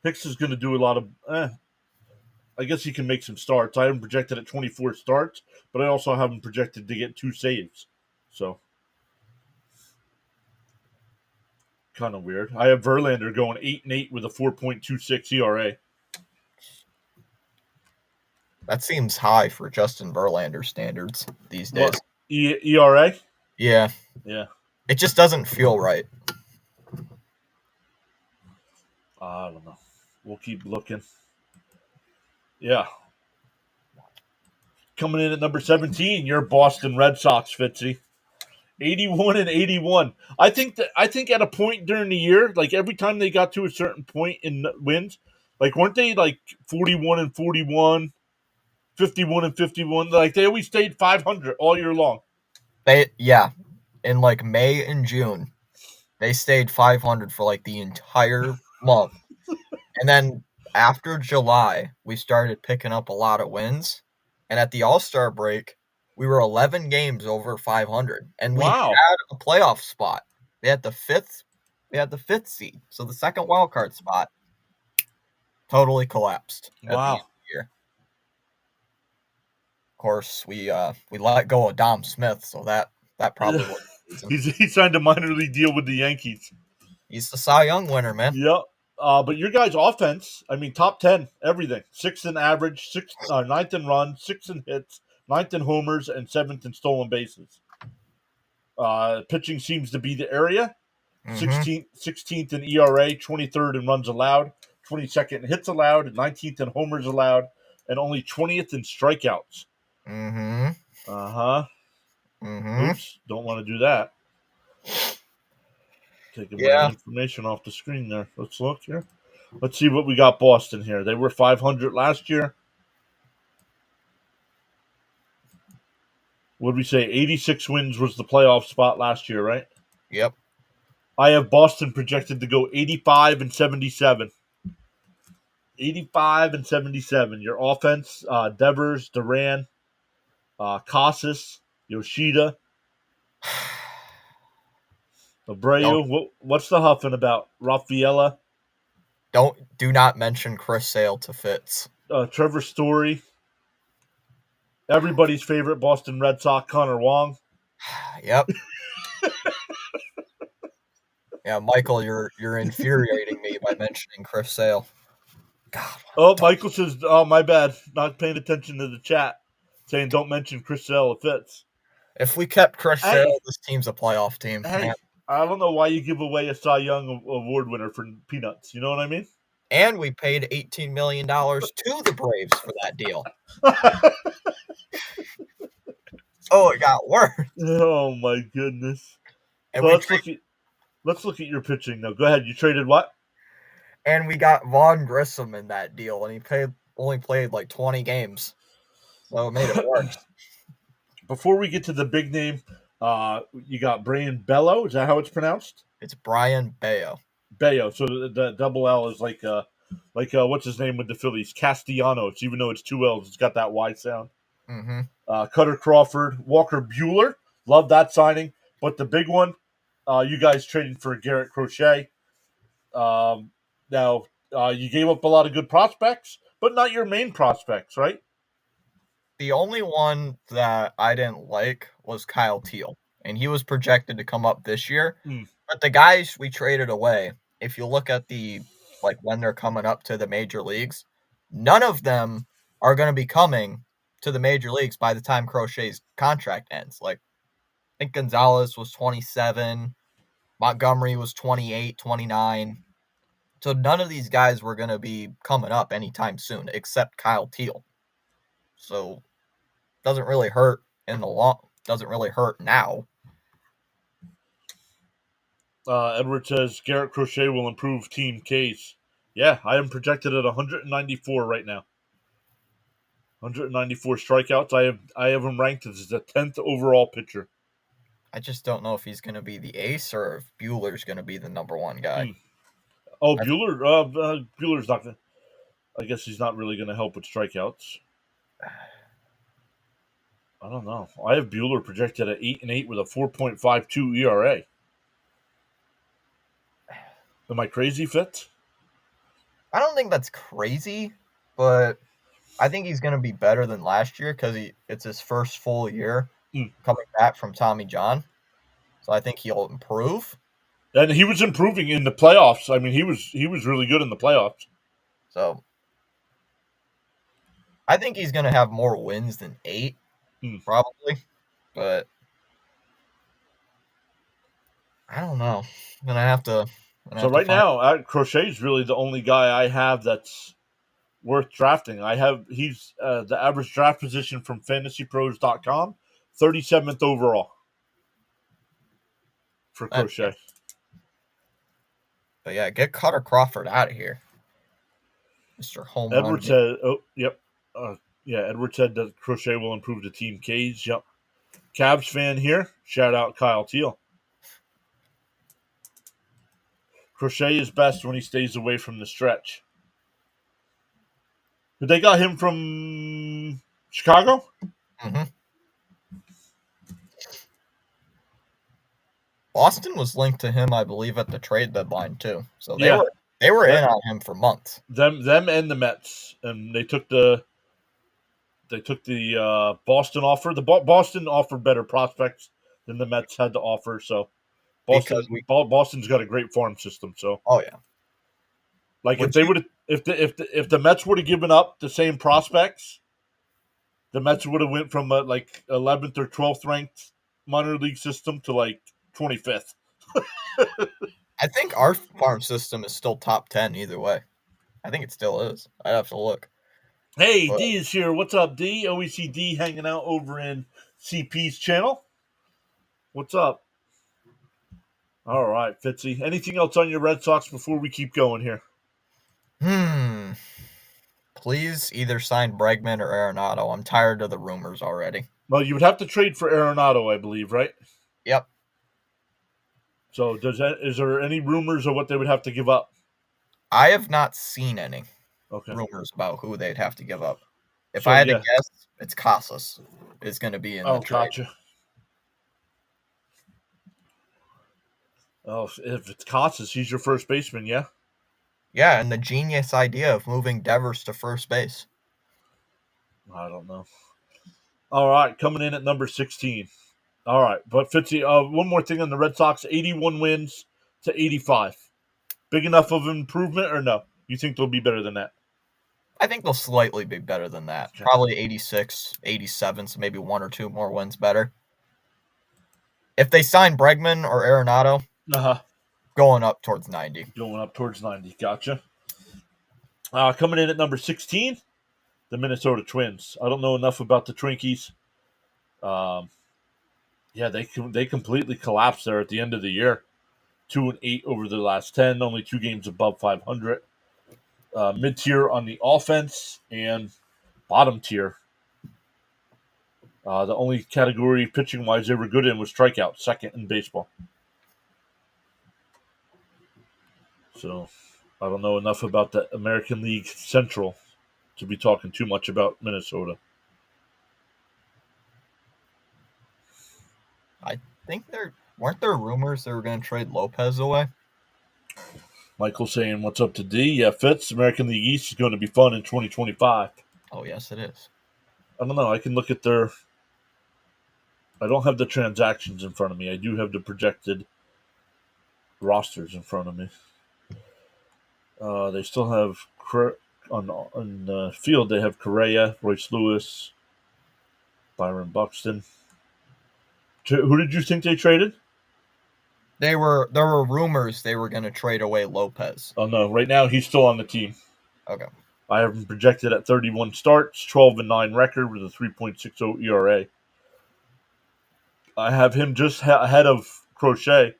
S1: Hicks is going to do a lot of. I guess he can make some starts. I have him projected at 24 starts, but I also have him projected to get 2 saves. So, kind of weird. I have Verlander going 8-8 with a 4.26 ERA.
S2: that seems high for Justin Verlander standards these days?
S1: What? ERA?
S2: Yeah,
S1: Yeah.
S2: it just doesn't feel right.
S1: I don't know. We'll keep looking. Yeah. Coming in at number 17, your Boston Red Sox, Fitzy. 81-81. I think at a point during the year, like every time they got to a certain point in wins, like weren't they like 41-41, 51-51? Like they always stayed 500 all year long.
S2: In like May and June, they stayed 500 for like the entire month. And then after July, we started picking up a lot of wins. And at the All-Star break, we were 11 games over 500, and we
S1: Wow.
S2: had a playoff spot. We had the fifth seed. So the second wild card spot totally collapsed at the end of the year. Of course, we let go of Dom Smith, so that probably was the reason.
S1: He signed a minor league deal with the Yankees.
S2: He's the Cy Young winner, man.
S1: Yep. But your guys' offense, I mean, top 10, everything. 6th in average, 9th in runs, 6th in hits, 9th in homers, and 7th in stolen bases. Pitching seems to be the area. 16th in ERA, 23rd in runs allowed, 22nd in hits allowed, 19th in homers allowed, and only 20th in strikeouts. Oops, don't want to do that. Taking my information off the screen there. Let's look here. Let's see what we got Boston here. They were 500 last year. What did we say? 86 wins was the playoff spot last year, right?
S2: Yep.
S1: I have Boston projected to go 85-77. 85-77. Your offense, Devers, Duran, Casas, Yoshida, Abreu. What's the huffing about? Rafaela?
S2: Do not mention Chris Sale to Fitz.
S1: Trevor Story. Everybody's favorite Boston Red Sox, Connor Wong.
S2: Yep. Yeah, Michael, you're infuriating me by mentioning Chris Sale.
S1: God. Michael says, "Oh, my bad, not paying attention to the chat, saying don't mention Chris Sale if Fitz."
S2: If we kept Chris Sale, this team's a playoff team.
S1: Hey,
S2: man.
S1: I don't know why you give away a Cy Young Award winner for peanuts. You know what I mean?
S2: And we paid $18 million to the Braves for that deal. Oh, it got worse.
S1: Oh my goodness!
S2: And
S1: So let's look at your pitching though. Go ahead. You traded what?
S2: And we got Vaughn Grissom in that deal, and he only played like 20 games, so it made it worse.
S1: Before we get to the big name, you got Brian Bello. Is that how it's pronounced?
S2: It's Brian Bello.
S1: Bello. So the double L is like what's his name with the Phillies? Castellanos. Even though it's 2 L's, it's got that Y sound. Cutter Crawford, Walker Buehler. Love that signing. But the big one, you guys traded for Garrett Crochet. Now, you gave up a lot of good prospects, but not your main prospects, right?
S2: The only one that I didn't like was Kyle Teal, and he was projected to come up this year. But the guys we traded away, if you look at when they're coming up to the major leagues, none of them are going to be coming to the major leagues by the time Crochet's contract ends. Like, I think Gonzalez was 27, Montgomery was 28, 29. So none of these guys were going to be coming up anytime soon, except Kyle Teal. So doesn't really hurt doesn't really hurt now.
S1: Edward says Garrett Crochet will improve team case. Yeah, I am projected at 194 right now. 194 strikeouts. I have him ranked as the 10th overall pitcher.
S2: I just don't know if he's going to be the ace or if Buehler's going to be the number one guy.
S1: Oh, Bueller. Bueller's not going to. I guess he's not really going to help with strikeouts. I don't know. I have Bueller projected at 8-8 with a 4.52 ERA. Am I crazy, Fitz?
S2: I don't think that's crazy, but I think he's going to be better than last year because it's his first full year coming back from Tommy John. So I think he'll improve.
S1: And he was improving in the playoffs. I mean, he was really good in the playoffs.
S2: So I think he's going to have more wins than 8, probably. But I don't know. I'm going to have to.
S1: So right now, Crochet's really the only guy I have that's worth drafting. He's the average draft position from fantasypros.com, 37th overall for Crochet.
S2: But yeah, get Cutter Crawford out of here, Mr. Home
S1: Edwards
S2: Run.
S1: said, "Oh, yep, Edwards said that Crochet will improve the team K's. Yep, Cavs fan here. Shout out Kyle Teal. Crochet is best when he stays away from the stretch. But they got him from Chicago.
S2: Mm-hmm. Boston was linked to him, I believe, at the trade deadline too. So they were in on him for months.
S1: Them and the Mets, and they took the Boston offer. The Boston offered better prospects than the Mets had to offer. So Boston's got a great farm system. So like if they would if the Mets would have given up the same prospects, the Mets would have went from like 11th or 12th ranked minor league system to like 25th.
S2: I think our farm system is still top 10 either way. I think it still is. I'd have to look.
S1: Hey, D is here. What's up, D? OECD hanging out over in CP's channel. What's up? All right, Fitzy. Anything else on your Red Sox before we keep going here?
S2: Please either sign Bregman or Arenado. I'm tired of the rumors already.
S1: Well, you would have to trade for Arenado, I believe, right?
S2: Yep.
S1: So is there any rumors of what they would have to give up?
S2: I have not seen any rumors about who they'd have to give up. If I had to guess, it's Casas is going to be in the trade.
S1: Gotcha. Oh, if it's Casas, he's your first baseman, yeah?
S2: Yeah, and the genius idea of moving Devers to first base.
S1: I don't know. All right, coming in at number 16. All right, but Fitzy, one more thing on the Red Sox, 81 wins to 85. Big enough of an improvement or no? You think they'll be better than that?
S2: I think they'll slightly be better than that. Okay. Probably 86, 87, so maybe 1 or 2 more wins better. If they sign Bregman or Arenado, going up towards 90.
S1: Going up towards 90, gotcha. Coming in at number 16, the Minnesota Twins. I don't know enough about the Twinkies. They completely collapsed there at the end of the year. 2-8 over the last 10, only 2 games above 500. Mid-tier on the offense and bottom tier. The only category pitching-wise they were good in was strikeout, second in baseball. So I don't know enough about the American League Central to be talking too much about Minnesota.
S2: I think weren't there rumors they were going to trade Lopez away?
S1: Michael saying, what's up to D? Yeah, Fitz, American League East is going to be fun in 2025.
S2: Oh, yes, it is.
S1: I don't know. I can look at I don't have the transactions in front of me. I do have the projected rosters in front of me. They still have, on the field, they have Correa, Royce Lewis, Byron Buxton. Who did you think they traded?
S2: There were rumors they were going to trade away Lopez.
S1: Oh, no. Right now, he's still on the team.
S2: Okay.
S1: I have him projected at 31 starts, 12-9 record with a 3.60 ERA. I have him just ahead of Crochet,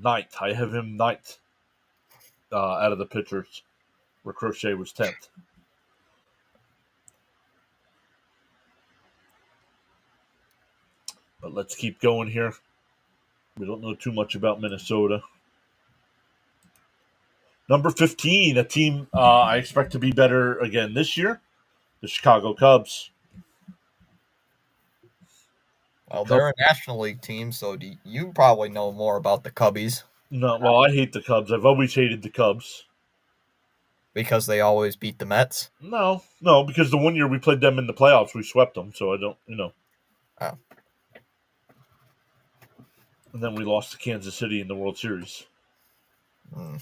S1: 9th. I have him 9th out of the pitchers, where Crochet was 10th. But let's keep going here. We don't know too much about Minnesota. Number 15, a team I expect to be better again this year, the Chicago Cubs.
S2: Well, they're a National League team, so you probably know more about the Cubbies
S1: No, well, I hate the Cubs. I've always hated the Cubs.
S2: because they always beat the Mets.
S1: No, because the one year we played them in the playoffs, we swept them. So I don't.
S2: Oh.
S1: And then we lost to Kansas City in the World Series.
S2: Mm.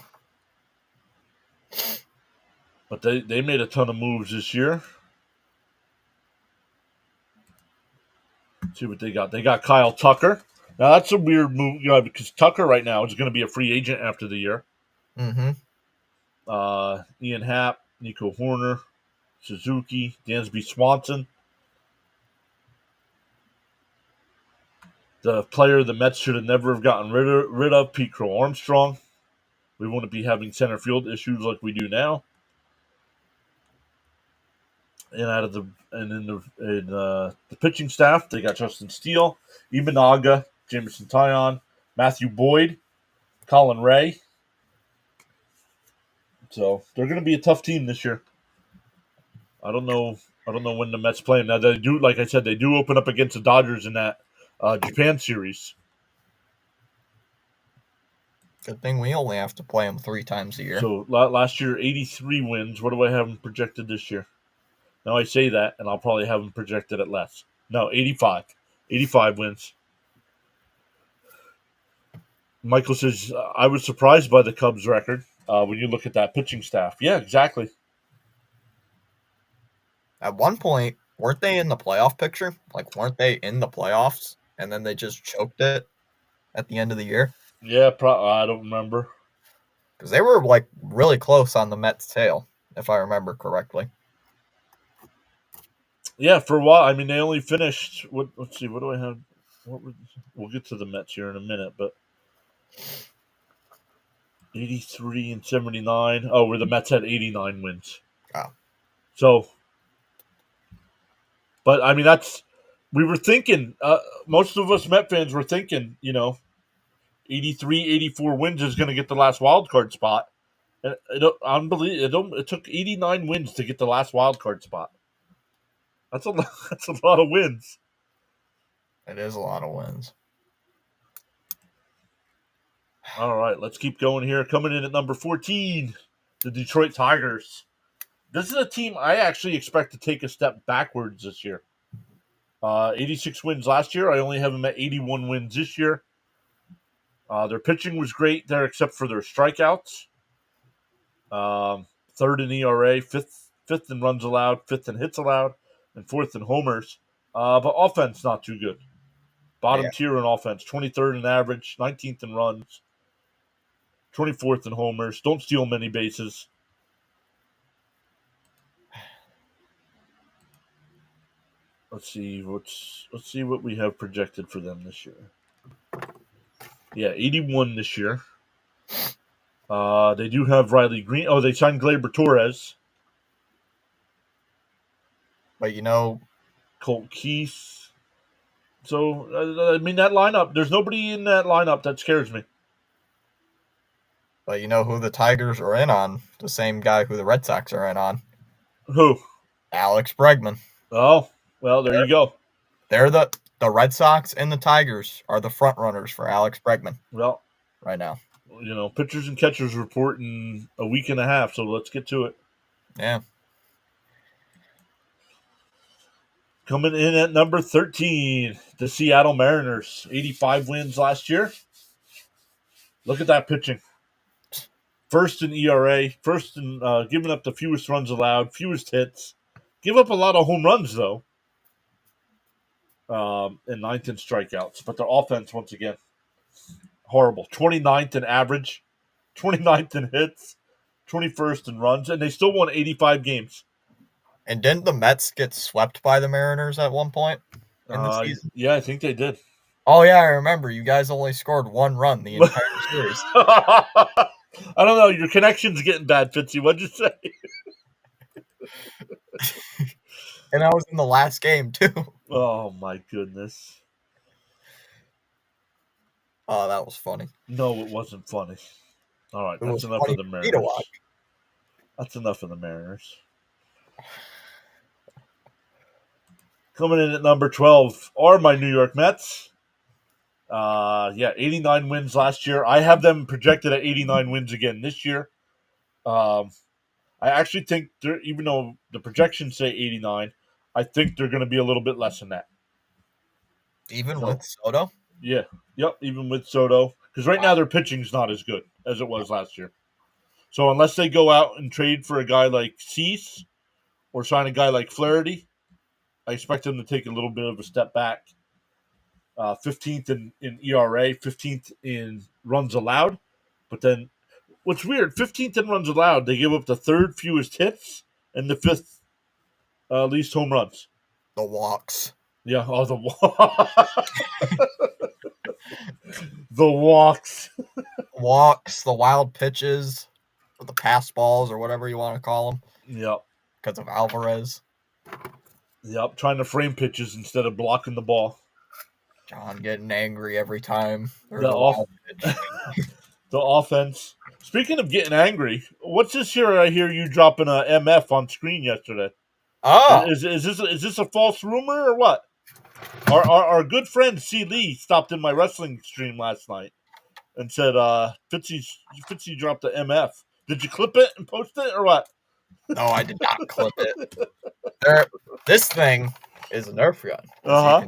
S1: But they made a ton of moves this year. Let's see what they got. They got Kyle Tucker. Now that's a weird move, because Tucker right now is going to be a free agent after the year.
S2: Mm-hmm.
S1: Ian Happ, Nico Horner, Suzuki, Dansby Swanson. The player the Mets should have never have gotten rid of, Pete Crow Armstrong. We wouldn't be having center field issues like we do now. And out of the pitching staff, they got Justin Steele, Imanaga, Jameson Taillon, Matthew Boyd, Colin Ray. So they're going to be a tough team this year. I don't know when the Mets play them. Now they do, like I said, they do open up against the Dodgers in that Japan series.
S2: Good thing we only have to play them 3 times a year.
S1: So last year, 83 wins. What do I have them projected this year? Now I say that, and I'll probably have them projected at less. No, 85. 85 wins. Michael says, I was surprised by the Cubs record when you look at that pitching staff. Yeah, exactly.
S2: At one point, weren't they in the playoff picture? Like, weren't they in the playoffs? And then they just choked it at the end of the year?
S1: Yeah, I don't remember.
S2: Because they were, like, really close on the Mets' tail, if I remember correctly.
S1: Yeah, for a while. I mean, they only finished. Let's see. What do I have? We'll get to the Mets here in a minute, but 83 and 79. Oh, where the Mets had 89 wins.
S2: Oh.
S1: So, but I mean, we were thinking. Most of us Met fans were thinking, 83, 84 wins is going to get the last wild card spot. Unbelievable. It took 89 wins to get the last wild card spot. That's a lot. That's a lot of wins.
S2: It is a lot of wins.
S1: All right, let's keep going here. Coming in at number 14, the Detroit Tigers. This is a team I actually expect to take a step backwards this year. 86 wins last year. I only have them at 81 wins this year. Their pitching was great there, except for their strikeouts. Third in ERA, fifth in runs allowed, fifth in hits allowed, and fourth in homers. But offense not too good. Bottom tier in offense, 23rd in average, 19th in runs, 24th in homers. Don't steal many bases. Let's see what we have projected for them this year. Yeah, 81 this year. They do have Riley Green. Oh, they signed Gleyber Torres.
S2: But
S1: Colt Keith. So I mean that lineup. There's nobody in that lineup that scares me.
S2: But you know who the Tigers are in on? The same guy who the Red Sox are in on.
S1: Who?
S2: Alex Bregman.
S1: Oh, well, there you go.
S2: They're the Red Sox and the Tigers are the front runners for Alex Bregman.
S1: Well,
S2: right now.
S1: Pitchers and catchers report in a week and a half, so let's get to it.
S2: Yeah.
S1: Coming in at number 13, the Seattle Mariners. 85 wins last year. Look at that pitching. First in ERA, first in giving up the fewest runs allowed, fewest hits. Give up a lot of home runs, though. And ninth in strikeouts. But their offense, once again, horrible. 29th in average, 29th in hits, 21st in runs, and they still won 85 games.
S2: And didn't the Mets get swept by the Mariners at one point in the season?
S1: Yeah, I think they did.
S2: Oh, yeah, I remember. You guys only scored 1 run the entire series.
S1: I don't know. Your connection's getting bad, Fitzy. What'd you say?
S2: And I was in the last game, too.
S1: Oh, my goodness.
S2: Oh, that was funny.
S1: No, it wasn't funny. All right,
S2: It
S1: that's
S2: was
S1: enough
S2: funny
S1: of the
S2: for me to watch.
S1: Mariners. That's enough of the Mariners. Coming in at number 12 are my New York Mets. 89 wins last year. I have them projected at 89 wins again this year. I actually think they're, even though the projections say 89, I think they're going to be a little bit less than that.
S2: Even
S1: So,
S2: with Soto?
S1: yeah, yep, even with Soto. Because right now
S2: Wow.
S1: their pitching's not as good as it was last year. So unless they go out and trade for a guy like Cease or sign a guy like Flaherty, I expect them to take a little bit of a step back. 15th in ERA, 15th in runs allowed. But then, what's weird, 15th in runs allowed, they give up the third fewest hits and the fifth least home runs.
S2: The walks.
S1: Yeah, the walks.
S2: Walks, the wild pitches, or the pass balls, or whatever you want to call them,
S1: Yep,
S2: because of Alvarez.
S1: yep. Trying to frame pitches instead of blocking the ball.
S2: John getting angry every time there's
S1: The
S2: a
S1: off,
S2: wild pitch.
S1: the offense. Speaking of getting angry, what's this here? I hear you dropping a MF on screen yesterday.
S2: Oh,
S1: Is this a false rumor or what? Our good friend C. Lee stopped in my wrestling stream last night and said, Fitzy dropped the MF. Did you clip it and post it or what?
S2: no, I did not clip it. This thing is a Nerf gun,
S1: Uh-huh.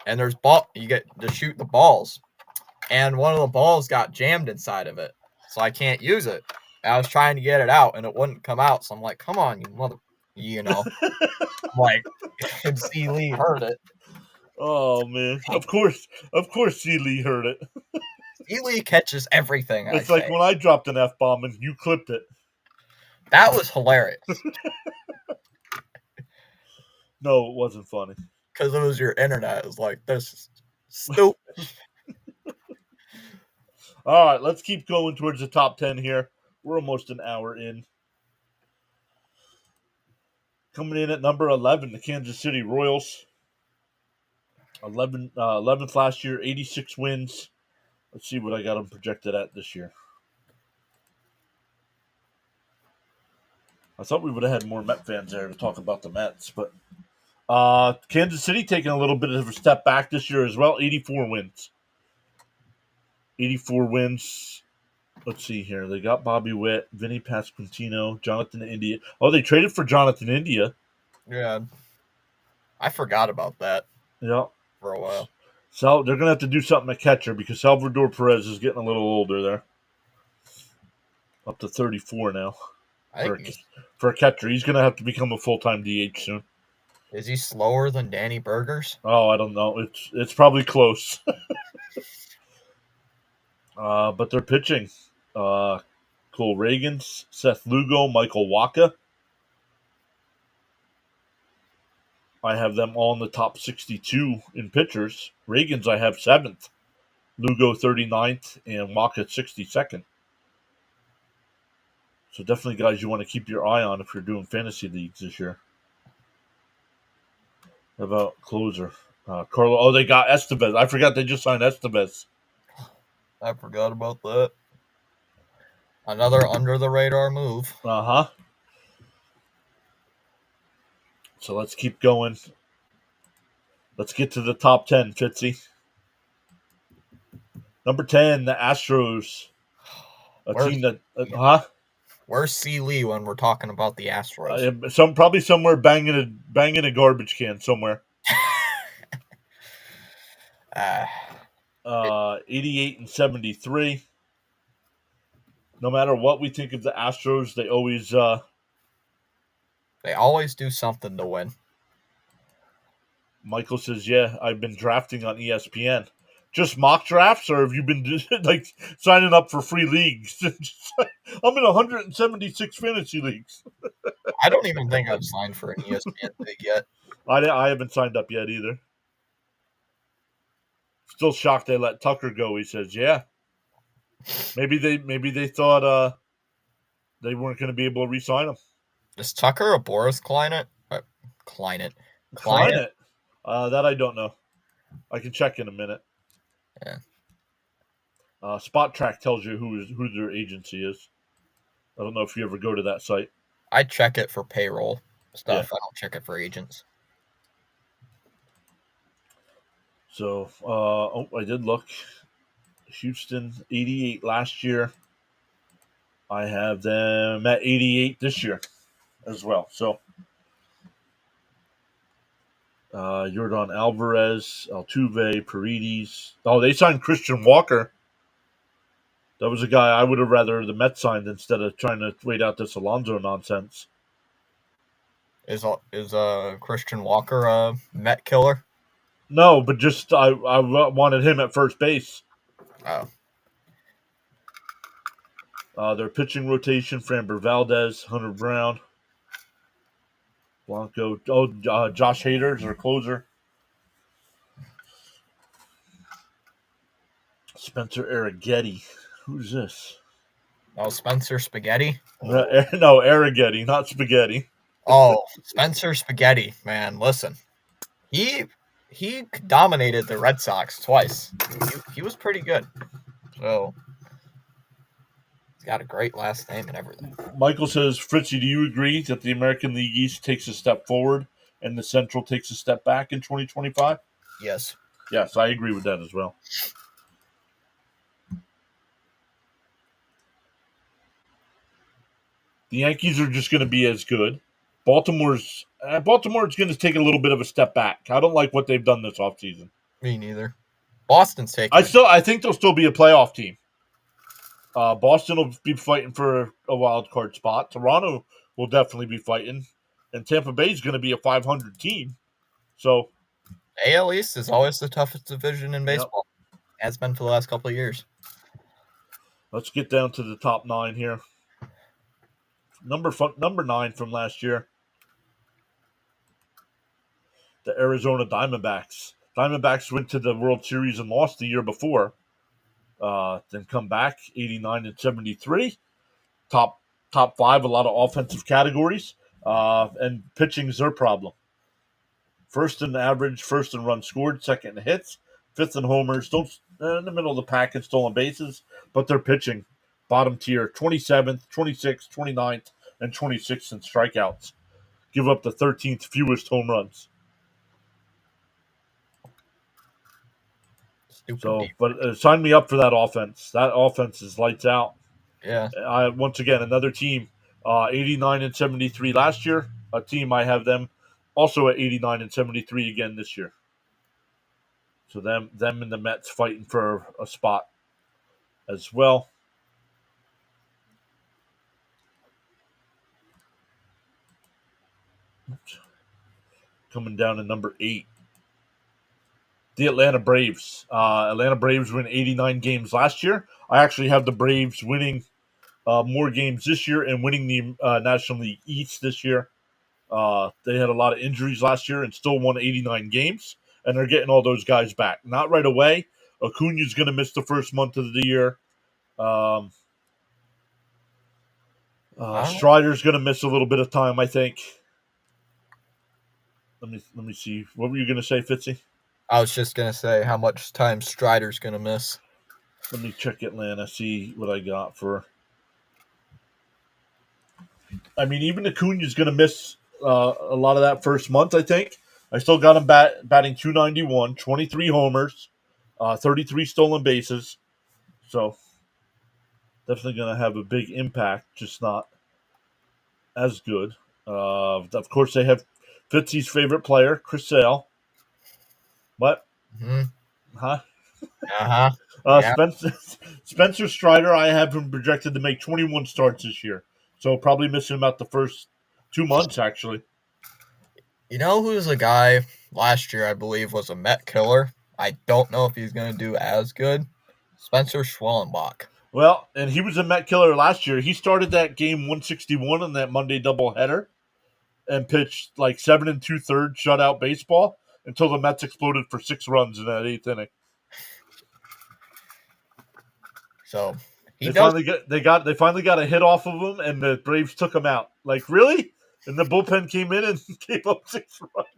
S2: and there's you get to shoot the balls, and one of the balls got jammed inside of it, so I can't use it. And I was trying to get it out, and it wouldn't come out. So I'm like, "Come on, you mother," I'm like, and C. Lee heard it.
S1: Oh man. Of course C. Lee heard it.
S2: C. Lee catches everything I
S1: It's like
S2: say.
S1: when I dropped an F bomb and you clipped it.
S2: That was hilarious
S1: No, it wasn't funny.
S2: because it was your internet. It was like, this is stupid.
S1: All right, let's keep going towards the top 10 here. We're almost an hour in. Coming in at number 11, the Kansas City Royals. 11th last year, 86 wins. Let's see what I got them projected at this year. I thought we would have had more Met fans there to talk about the Mets, but Kansas City taking a little bit of a step back this year as well. 84 wins. 84 wins. Let's see here. They got Bobby Witt, Vinny Pasquantino, Jonathan India. Oh, they traded for Jonathan India.
S2: Yeah, I forgot about that
S1: Yeah.
S2: for a while.
S1: So they're going to have to do something at catcher because Salvador Perez is getting a little older there. Up to 34 now.
S2: I think
S1: For a catcher. He's going to have to become a full-time DH soon.
S2: is he slower than Danny Burgers?
S1: Oh, I don't know. It's probably close. But they're pitching. Cole Reagans, Seth Lugo, Michael Waka. I have them all in the top 62 in pitchers. Reagans I have 7th. Lugo 39th and Waka 62nd. So definitely guys you want to keep your eye on if you're doing fantasy leagues this year. How about closer? Carlo. Oh, they got Estevez. I forgot they just signed Estevez.
S2: I forgot about that. Another under the radar move.
S1: Uh-huh. So let's keep going. Let's get to the top 10, Fitzy. Number 10, the Astros. Team that
S2: Where's C. Lee when we're talking about the Astros?
S1: Probably somewhere banging a garbage can somewhere. 88 and 73. No matter what we think of the Astros, they
S2: always do something to win.
S1: Michael says, "Yeah, I've been drafting on ESPN. Just mock drafts, or have you been like signing up for free leagues? I'm in 176 fantasy leagues.
S2: I don't even think I've signed for an ESPN league yet.
S1: I haven't signed up yet either. Still shocked they let Tucker go." He says, "Yeah, maybe they thought they weren't going to be able to re-sign him."
S2: Is Tucker a Boris Kleinet? Kleinet.
S1: That I don't know. I can check in a minute.
S2: Yeah.
S1: Spot Track tells you who their agency is. I don't know if you ever go to that site.
S2: I check it for payroll
S1: Yeah.
S2: stuff. I don't check it for agents.
S1: So, I did look. Houston 88 last year. I have them at 88 this year as well. So, Jordan Alvarez, Altuve, Paredes. Oh, they signed Christian Walker. That was a guy I would have rather the Mets signed instead of trying to wait out this Alonso nonsense.
S2: Is Christian Walker a Met killer?
S1: No, but just I wanted him at first base.
S2: Oh,
S1: Their pitching rotation: Framber Valdez, Hunter Brown, Blanco. Josh Hader's their closer. Spencer Arrighetti. Who's this?
S2: Spencer Spaghetti.
S1: No, Arrighetti, not spaghetti.
S2: Oh, Spencer Spaghetti, man, listen. He dominated the Red Sox twice. He was pretty good. So he's got a great last name and everything.
S1: Michael says, Fritzy, do you agree that the American League East takes a step forward and the Central takes a step back in 2025?
S2: Yes.
S1: Yes, I agree with that as well. The Yankees are just going to be as good. Baltimore's going to take a little bit of a step back. I don't like what they've done this offseason.
S2: Me neither. Boston's taking.
S1: I think they'll still be a playoff team. Boston will be fighting for a wild card spot. Toronto will definitely be fighting, and Tampa Bay is going to be a 500 team. So,
S2: AL East is always the toughest division in baseball. Yep. Has been for the last couple of years.
S1: Let's get down to the top 9 here. Number 9 from last year, the Arizona Diamondbacks. Diamondbacks went to the World Series and lost the year before. Then come back 89 and 73. Top 5, a lot of offensive categories. And pitching is their problem. First in average, first in runs scored, second in hits, fifth in homers, in the middle of the pack in stolen bases, but they're pitching bottom tier, 27th, 26th, 29th, and 26th in strikeouts. Give up the 13th fewest home runs. But sign me up for that offense. That offense is lights out.
S2: Yeah.
S1: Once again, another team, 89 and 73 last year. A team I have them also at 89 and 73 again this year. So them and the Mets fighting for a spot as well. Coming down to number 8. The Atlanta Braves. Atlanta Braves win 89 games last year. I actually have the Braves winning more games this year and winning the National League East this year. They had a lot of injuries last year and still won 89 games, and they're getting all those guys back. Not right away. Acuna's going to miss the first month of the year. Strider's going to miss a little bit of time, I think. Let me see. What were you going to say, Fitzy?
S2: I was just going to say how much time Strider's going to miss.
S1: Let me check Atlanta, see what I got for. I mean, even Acuna's going to miss a lot of that first month, I think. I still got him batting .291, 23 homers, 33 stolen bases. So, definitely going to have a big impact, just not as good. Of course, they have Fitzy's favorite player, Chris Sale. What?
S2: Mm-hmm.
S1: Huh?
S2: Uh-huh.
S1: Yeah. Spencer Strider, I have him projected to make 21 starts this year. So probably missing about the first 2 months, actually.
S2: You know who's a guy last year, I believe, was a Met killer? I don't know if he's going to do as good. Spencer Schwellenbach.
S1: Well, and he was a Met killer last year. He started that game 161 on that Monday doubleheader and pitched like 7 2/3 shutout baseball until the Mets exploded for 6 runs in that 8th inning.
S2: So
S1: they finally got a hit off of him, and the Braves took him out. Like, really? And the bullpen came in and gave up 6 runs.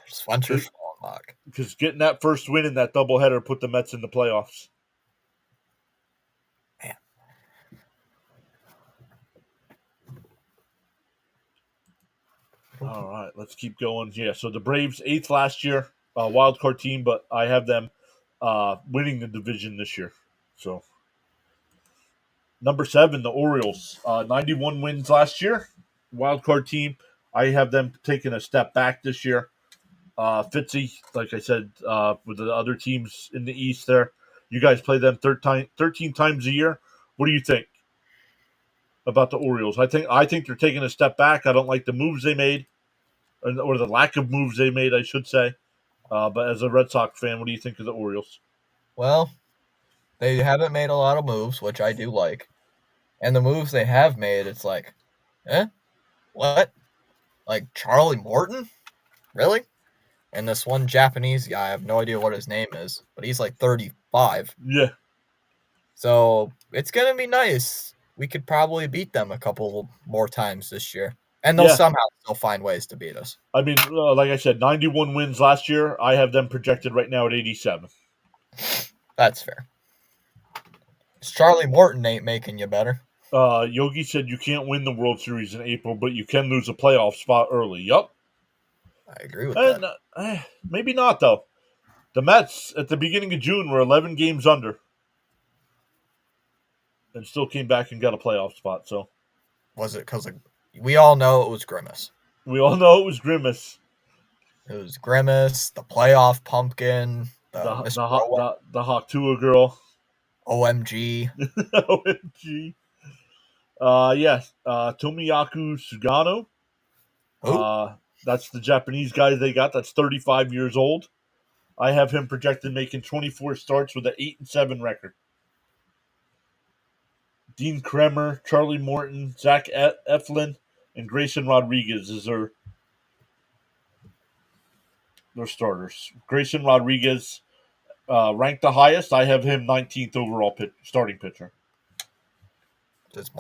S2: Spencer Schwellenbach.
S1: because getting that first win in that doubleheader put the Mets in the playoffs.
S2: Man.
S1: All right, let's keep going. Yeah, so the Braves 8th last year, wild card team, but I have them winning the division this year. So number 7, the Orioles, 91 wins last year, wild card team. I have them taking a step back this year. Fitzy, like I said, with the other teams in the East there, you guys play them 13 times a year. What do you think about the Orioles? I think they're taking a step back. I don't like the moves they made, or the lack of moves they made, I should say. But as a Red Sox fan, what do you think of the Orioles?
S2: Well, they haven't made a lot of moves, which I do like. And the moves they have made, it's like, what? Like Charlie Morton? Really? And this one Japanese guy, I have no idea what his name is, but he's like 35.
S1: Yeah,
S2: So it's going to be nice. We could probably beat them a couple more times this year. And they'll
S1: yeah.
S2: somehow still find ways to beat us.
S1: I mean, like I said, 91 wins last year. I have them projected right now at 87.
S2: That's fair. Charlie Morton ain't making you better.
S1: Yogi said you can't win the World Series in April, but you can lose a playoff spot early. Yup.
S2: I agree with that.
S1: Maybe not, though. The Mets at the beginning of June were 11 games under and still came back and got a playoff spot. So
S2: Was it because we all know it was Grimace?
S1: we all know it was Grimace.
S2: It was Grimace, the playoff pumpkin,
S1: The
S2: Mr.
S1: the Hawktua girl.
S2: OMG.
S1: OMG. Yes. Tomiyaku Sugano.
S2: Who?
S1: That's the Japanese guy they got. That's 35 years old. I have him projected making 24 starts with an 8-7 record. Dean Kremer, Charlie Morton, Zach Eflin, and Grayson Rodriguez is their starters. Grayson Rodriguez ranked the highest. I have him 19th overall starting pitcher.
S2: Does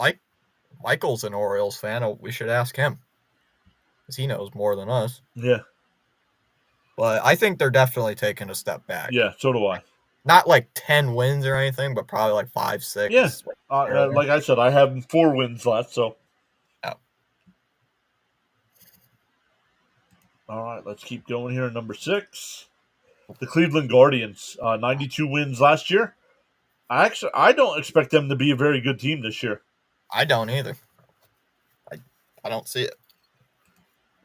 S2: Michael's an Orioles fan? We should ask him, because he knows more than us.
S1: Yeah.
S2: But I think they're definitely taking a step back.
S1: Yeah, so do I.
S2: Not like 10 wins or anything, but probably like 5, 6.
S1: Yeah. Like I said, I have 4 wins left, so.
S2: Oh.
S1: All right, let's keep going here. Number 6, the Cleveland Guardians, 92 wins last year. I don't expect them to be a very good team this year.
S2: I don't either. I don't see it.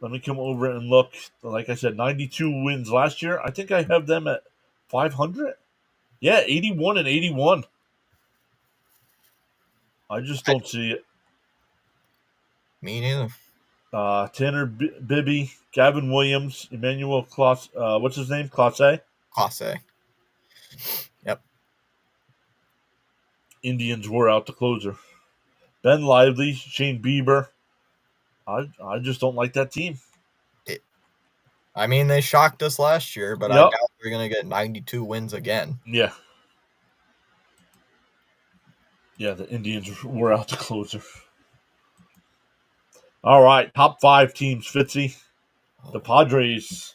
S1: Let me come over and look. Like I said, 92 wins last year. I think I have them at 500. Yeah, 81 and 81. I just don't see it.
S2: Me neither.
S1: Tanner Bibby, Gavin Williams, Emmanuel Class. What's his name? Clase.
S2: Clase. Yep.
S1: Indians wore out the closer. Ben Lively, Shane Bieber. I just don't like that team.
S2: I mean, they shocked us last year, but I doubt they're going to get 92 wins again.
S1: Yeah. Yeah, the Indians wore out the closer. All right, top 5 teams, Fitzy. The Padres.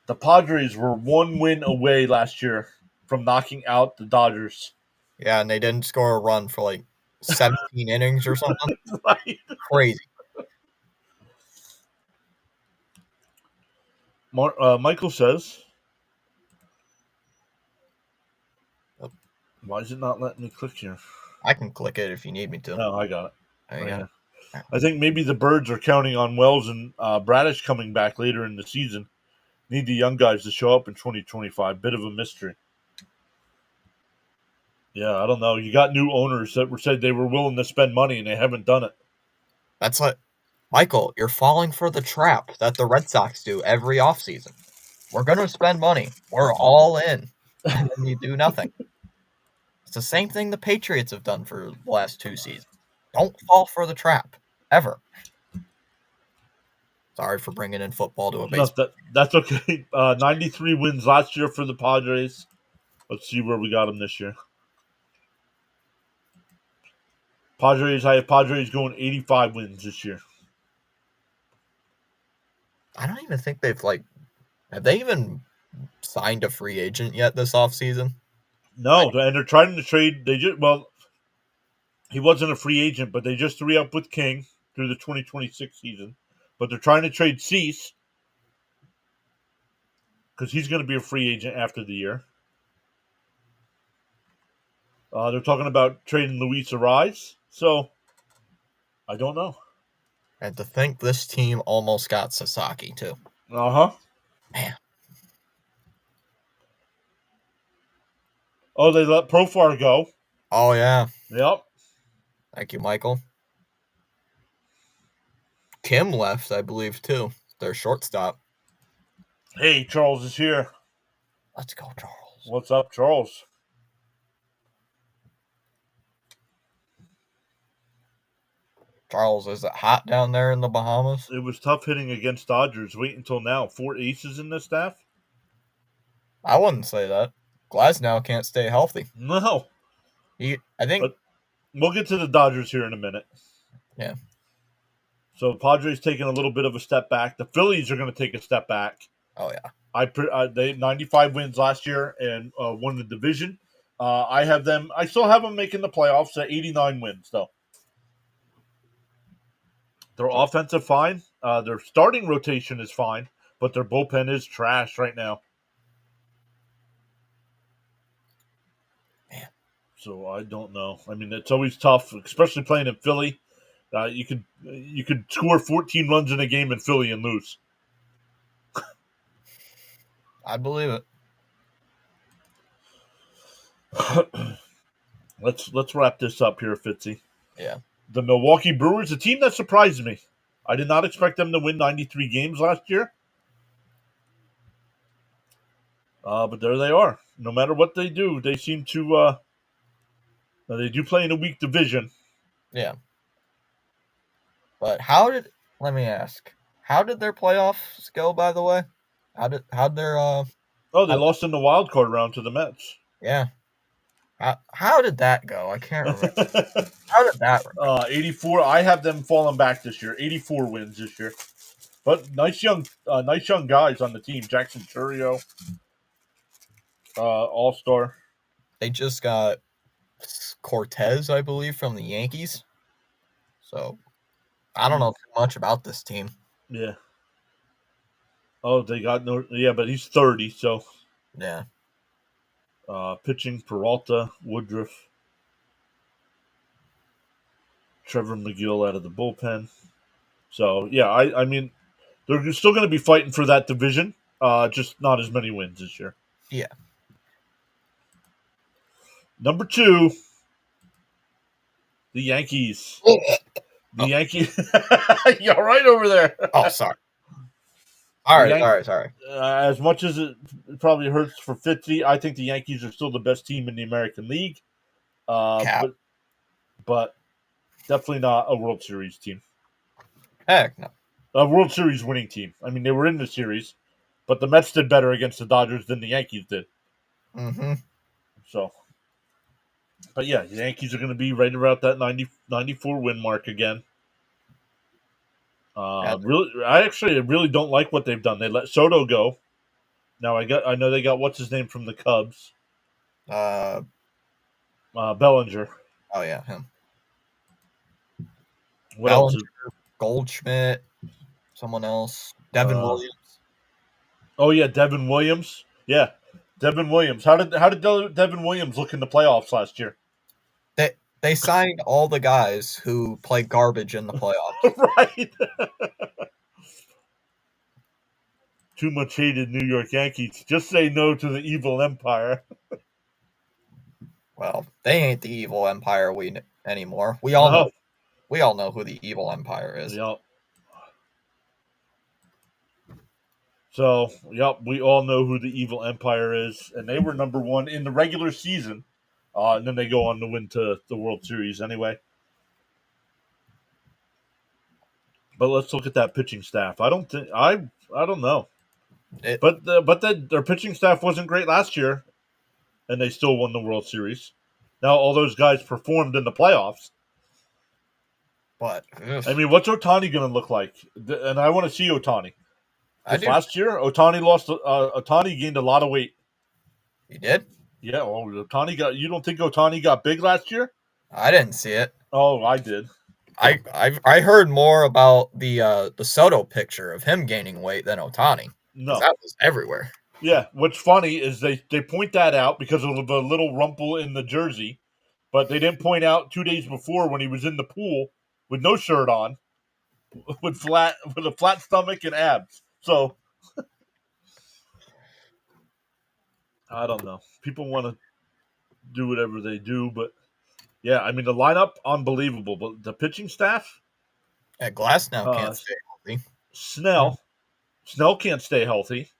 S1: The Padres were 1 win away last year from knocking out the Dodgers.
S2: Yeah, and they didn't score a run for like 17 innings or something.
S1: Right.
S2: Crazy.
S1: Michael says, why is it not letting me click here?
S2: I can click it if you need me to.
S1: No, I got it.
S2: There you go.
S1: I think maybe the Birds are counting on Wells and Bradish coming back later in the season. Need the young guys to show up in 2025. Bit of a mystery. Yeah, I don't know. You got new owners that said they were willing to spend money and they haven't done it.
S2: That's like, Michael, you're falling for the trap that the Red Sox do every offseason. We're going to spend money. We're all in. And then you do nothing. It's the same thing the Patriots have done for the last 2 seasons. Don't fall for the trap. Ever. Sorry for bringing in football to a baseball.
S1: No, that's okay. 93 wins last year for the Padres. Let's see where we got them this year. I have Padres going 85 wins this year.
S2: I don't even think they've have they even signed a free agent yet this offseason.
S1: No, and they're trying to trade. He wasn't a free agent, but they just re-up with King through the 2026 season. But they're trying to trade Cease because he's going to be a free agent after the year. They're talking about trading Luis Ariz. So, I don't know.
S2: And to think this team almost got Sasaki, too.
S1: Uh-huh.
S2: Man.
S1: Oh, they let Profar go.
S2: Oh, yeah.
S1: Yep.
S2: Thank you, Michael. Kim left, I believe, too. Their shortstop.
S1: Hey, Charles is here.
S2: Let's go, Charles.
S1: What's up, Charles?
S2: Charles, is it hot down there in the Bahamas?
S1: It was tough hitting against Dodgers. Wait until now. 4 aces in the staff?
S2: I wouldn't say that. Glasnow can't stay healthy.
S1: No.
S2: I think.
S1: But we'll get to the Dodgers here in a minute.
S2: Yeah.
S1: So Padres taking a little bit of a step back. The Phillies are going to take a step back.
S2: Oh, yeah.
S1: They had 95 wins last year and won the division. I still have them making the playoffs at 89 wins, though. Their offensive fine. Their starting rotation is fine, but their bullpen is trash right now.
S2: Man.
S1: So I don't know. I mean, it's always tough, especially playing in Philly. You could score 14 runs in a game in Philly and lose.
S2: I believe it.
S1: Let's wrap this up here, Fitzy.
S2: Yeah.
S1: The Milwaukee Brewers, a team that surprised me. I did not expect them to win 93 games last year. But there they are. No matter what they do, they seem to they do play in a weak division.
S2: Yeah. But let me ask, how did their playoffs go, by the way? How'd their
S1: they lost in the wild card round to the Mets.
S2: Yeah. How did that go? I can't remember. How did that
S1: work? 84. I have them falling back this year. 84 wins this year. But nice young guys on the team. Jackson Churio, all-star.
S2: They just got Cortez, I believe, from the Yankees. So I don't know too much about this team.
S1: Yeah. Oh, they got but he's 30, so
S2: yeah.
S1: Pitching Peralta, Woodruff, Trevor McGill out of the bullpen. So yeah, I mean they're still going to be fighting for that division, just not as many wins this year.
S2: Yeah.
S1: Number 2, the Yankees. The Yankees. You're right over there.
S2: Oh, sorry. All right, sorry.
S1: As much as it probably hurts for 50, I think the Yankees are still the best team in the American League. But definitely not a World Series team.
S2: Heck no.
S1: A World Series winning team. I mean, they were in the series, but the Mets did better against the Dodgers than the Yankees did.
S2: Mm-hmm.
S1: So, but yeah, the Yankees are going to be right around that 94 win mark again. I really don't like what they've done. They let Soto go. Now I know they got what's his name from the Cubs. Bellinger.
S2: Oh yeah, him.
S1: What else?
S2: Goldschmidt. Someone else. Devin Williams.
S1: Oh yeah, Devin Williams. Yeah, Devin Williams. How did Devin Williams look in the playoffs last year?
S2: They signed all the guys who play garbage in the playoffs.
S1: Right. Too much hated New York Yankees. Just say no to the evil empire.
S2: Well, they ain't the evil empire anymore. We all know. We all know who the evil empire is.
S1: Yep. So, we all know who the evil empire is, and they were number 1 in the regular season, and then they go on to win to the World Series anyway. But let's look at that pitching staff. I don't know. Their pitching staff wasn't great last year, and they still won the World Series. Now all those guys performed in the playoffs.
S2: But
S1: I mean, what's Ohtani going to look like? And I want to see Ohtani.
S2: I
S1: Because
S2: do.
S1: last year, Otani gained a lot of weight.
S2: You did?
S1: Yeah, well, you don't think Otani got big last year?
S2: I didn't see it.
S1: Oh, I did.
S2: I heard more about the Soto picture of him gaining weight than Otani, because
S1: No.
S2: that was everywhere.
S1: Yeah, what's funny is they point that out because of the little rumple in the jersey, but they didn't point out 2 days before when he was in the pool with no shirt on, with a flat stomach and abs. So I don't know. People want to do whatever they do, but yeah, I mean the lineup unbelievable, but the pitching staff,
S2: Yeah, Glass now
S1: uh,
S2: can't stay healthy.
S1: Snell can't stay healthy.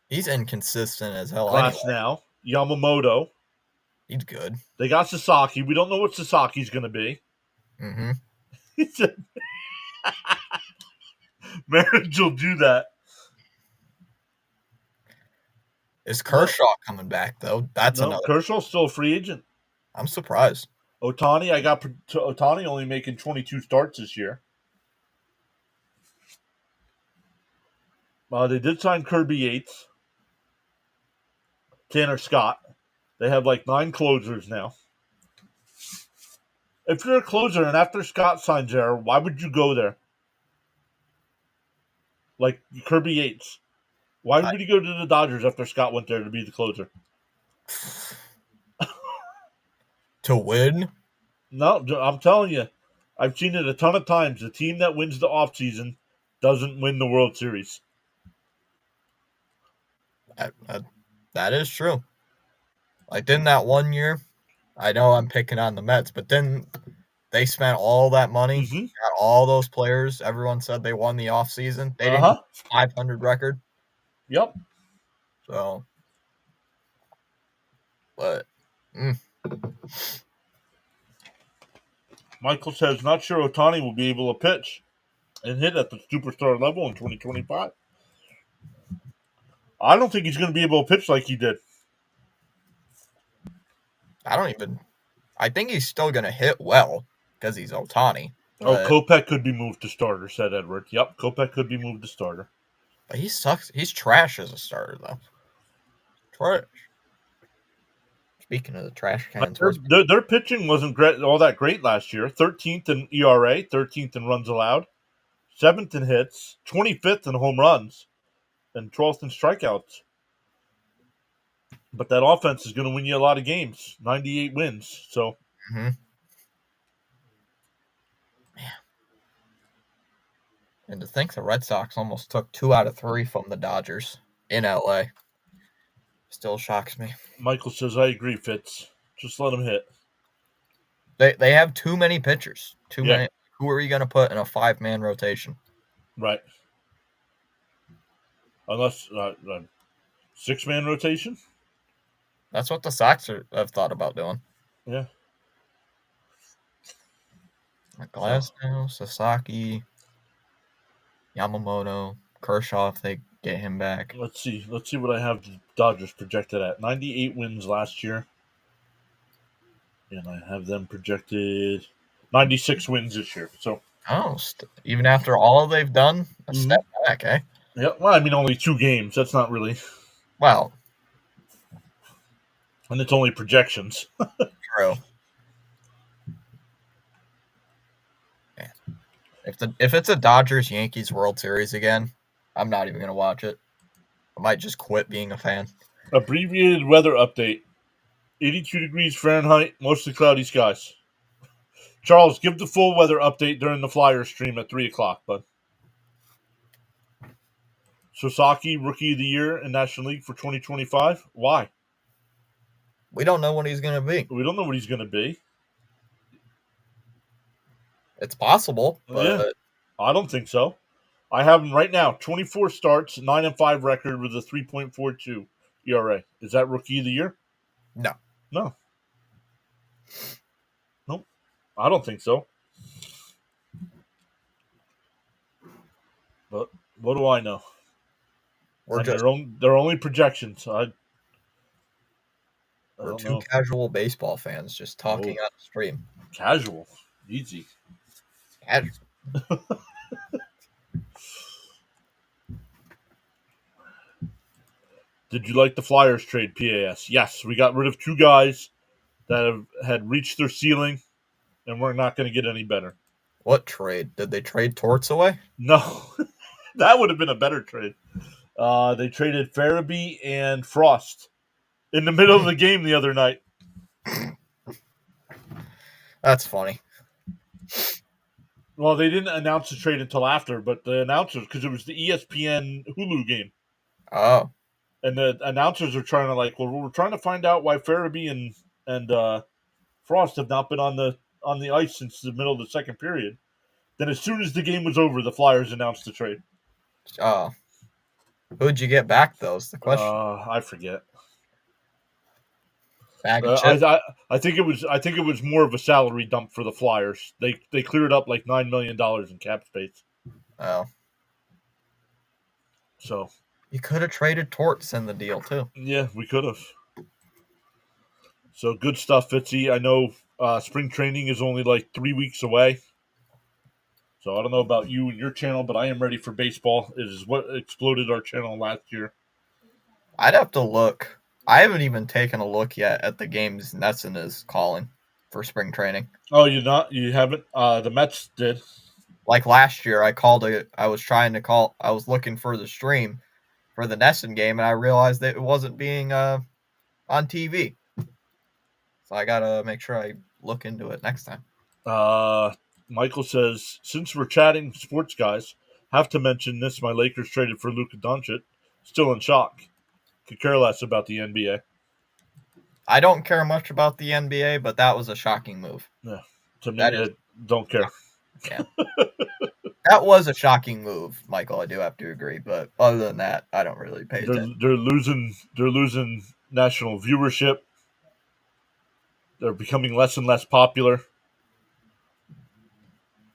S2: He's inconsistent as hell anyway.
S1: Glass now, Yamamoto.
S2: He's good.
S1: They got Sasaki. We don't know what Sasaki's going to be.
S2: Mm-hmm.
S1: He said, marriage will do that.
S2: Is Kershaw coming back though? That's
S1: No,
S2: another.
S1: Kershaw's still a free agent.
S2: I'm surprised.
S1: Otani, I got to Otani only making 22 starts this year. They did sign Kirby Yates, Tanner Scott. They have like 9 closers now. If you're a closer and after Scott signs there, why would you go there? Like Kirby Yates. Why would he go to the Dodgers after Scott went there to be the closer?
S2: To win?
S1: No, I'm telling you. I've seen it a ton of times. The team that wins the offseason doesn't win the World Series.
S2: That is true. Like, didn't that one year? I know I'm picking on the Mets, but then they spent all that money, got all those players. Everyone said they won the offseason. They didn't get 500 record.
S1: Yep.
S2: So, but
S1: Michael says, not sure Otani will be able to pitch and hit at the superstar level in 2025. I don't think he's going to be able to pitch like he did.
S2: I think he's still going to hit well because he's Otani.
S1: Oh, Kopech could be moved to starter, said Edward. Yep, Kopech could be moved to starter.
S2: But he sucks. He's trash as a starter, though. Trash. Speaking of the trash cans,
S1: Their pitching wasn't all that great last year. 13th in ERA, 13th in runs allowed, 7th in hits, 25th in home runs, and 12th in strikeouts. But that offense is going to win you a lot of games. 98 wins. So,
S2: and to think the Red Sox almost took 2 out of 3 from the Dodgers in LA still shocks me.
S1: Michael says, I agree, Fitz. Just let him hit.
S2: They have too many pitchers. Too many. Who are you going to put in a 5-man rotation?
S1: Right. Unless 6-man rotation.
S2: That's what the Sox have thought about doing.
S1: Yeah.
S2: Glasnow, Sasaki, Yamamoto, Kershaw if they get him back.
S1: Let's see what I have the Dodgers projected at. 98 wins last year. And I have them projected 96 wins this year. So
S2: even after all they've done, a step back, eh?
S1: Yeah, well, I mean, only 2 games. That's not really.
S2: Well,
S1: and it's only projections.
S2: True. Yeah. If it's a Dodgers Yankees World Series again, I'm not even gonna watch it. I might just quit being a fan.
S1: Abbreviated weather update: 82 degrees Fahrenheit, mostly cloudy skies. Charles, give the full weather update during the Flyers stream at 3:00, bud. Sasaki, Rookie of the Year in National League for 2025. Why?
S2: We don't know what he's going to be.
S1: We don't know what he's going to be.
S2: It's possible, but
S1: yeah, I don't think so. I have him right now. 24 starts, 9-5 record with a 3.42 ERA. Is that Rookie of the Year?
S2: No.
S1: Nope. I don't think so. But what do I know? They're only projections.
S2: We're two casual baseball fans just talking on the stream.
S1: Casual. Easy.
S2: Casual.
S1: Did you like the Flyers trade, PAS? Yes, we got rid of 2 guys that had reached their ceiling, and we're not going to get any better.
S2: What trade? Did they trade Torts away?
S1: No, that would have been a better trade. They traded Farabee and Frost in the middle of the game the other night.
S2: That's funny.
S1: Well, they didn't announce the trade until after, but the announcers, because it was the ESPN Hulu game,
S2: Oh,
S1: and the announcers are trying to we're trying to find out why Farabee and Frost have not been on the ice since the middle of the second period. Then, as soon as the game was over, the Flyers announced the trade.
S2: Who'd you get back, though, is the question.
S1: I forget.
S2: Bag of chips?
S1: I think it was more of a salary dump for the Flyers. They cleared up like $9 million in cap space.
S2: Oh.
S1: So
S2: You could have traded Torts in the deal, too.
S1: yeah, we could have. So good stuff, Fitzy. I know spring training is only like 3 weeks away. So I don't know about you and your channel, but I am ready for baseball. It is what exploded our channel last year.
S2: I'd have to look. I haven't even taken a look yet at the games Nesson is calling for spring training.
S1: Oh, you're not? You haven't? The Mets did.
S2: Like last year, I was looking for the stream for the Nesson game, and I realized that it wasn't being on TV. So I got to make sure I look into it next time.
S1: Michael says, since we're chatting sports guys, have to mention this. My Lakers traded for Luka Doncic. Still in shock. Could care less about the NBA.
S2: I don't care much about the NBA, but that was a shocking move.
S1: Yeah, to me, I don't care.
S2: Yeah. That was a shocking move, Michael. I do have to agree, but other than that, I don't really pay attention.
S1: They're losing national viewership. They're becoming less and less popular.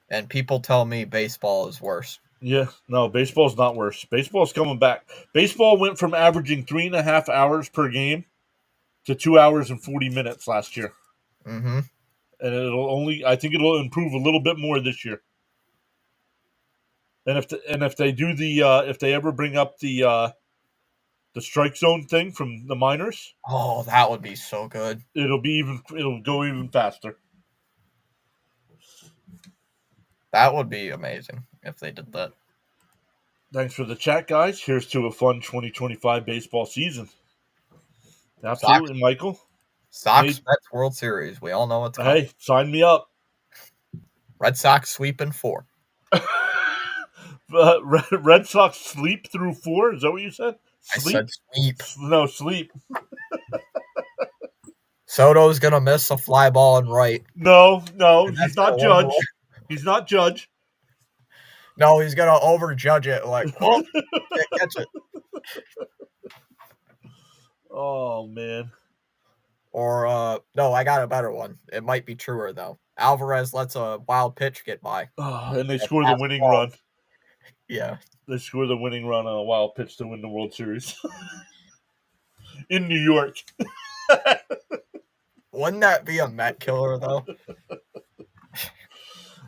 S2: And people tell me baseball is worse.
S1: Yeah, no, baseball's not worse. Baseball's coming back. Baseball went from averaging 3.5 hours per game to 2 hours and 40 minutes last year.
S2: Mm-hmm.
S1: And I think it'll improve a little bit more this year. And if they ever bring up the strike zone thing from the minors,
S2: oh, that would be so good.
S1: It'll go even faster.
S2: That would be amazing if they did that.
S1: Thanks for the chat, guys. Here's to a fun 2025 baseball season. Absolutely,
S2: Sox,
S1: Michael.
S2: Mets World Series. We all know what's coming.
S1: Hey, sign me up.
S2: Red Sox sweep in 4.
S1: Red Sox sleep through 4? Is that what you said?
S2: Sleep? I said sweep.
S1: No, sleep.
S2: Soto's going to miss a fly ball and right.
S1: No, he's not Judge. He's not Judge.
S2: No, he's going to overjudge it. Like, oh, can't catch it.
S1: Oh, man.
S2: Or, no, I got a better one. It might be truer, though. Alvarez lets a wild pitch get by.
S1: Oh, and they score the winning run.
S2: Yeah.
S1: They score the winning run on a wild pitch to win the World Series. In New York.
S2: Wouldn't that be a Met killer, though?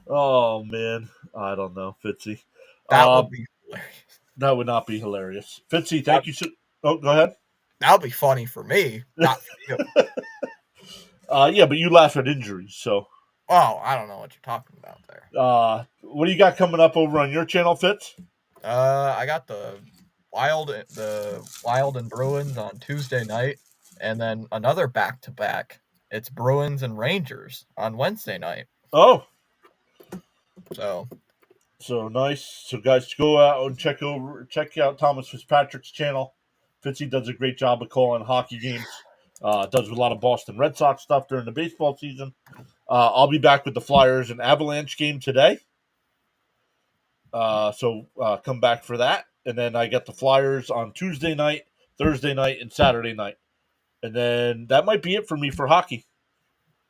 S1: Oh, man. I don't know, Fitzy.
S2: That would be hilarious.
S1: That would not be hilarious. Fitzy, thank you. Oh, go ahead.
S2: That would be funny for me, not for you.
S1: Yeah, but you laugh at injuries, so.
S2: Oh, I don't know what you're talking about there.
S1: What do you got coming up over on your channel, Fitz?
S2: I got the Wild and Bruins on Tuesday night, and then another back-to-back. It's Bruins and Rangers on Wednesday night.
S1: Oh.
S2: So
S1: nice. So guys, go out and check out Thomas Fitzpatrick's channel. Fitzy does a great job of calling hockey games. Does a lot of Boston Red Sox stuff during the baseball season. I'll be back with the Flyers and Avalanche game today. So come back for that. And then I got the Flyers on Tuesday night, Thursday night, and Saturday night. And then that might be it for me for hockey.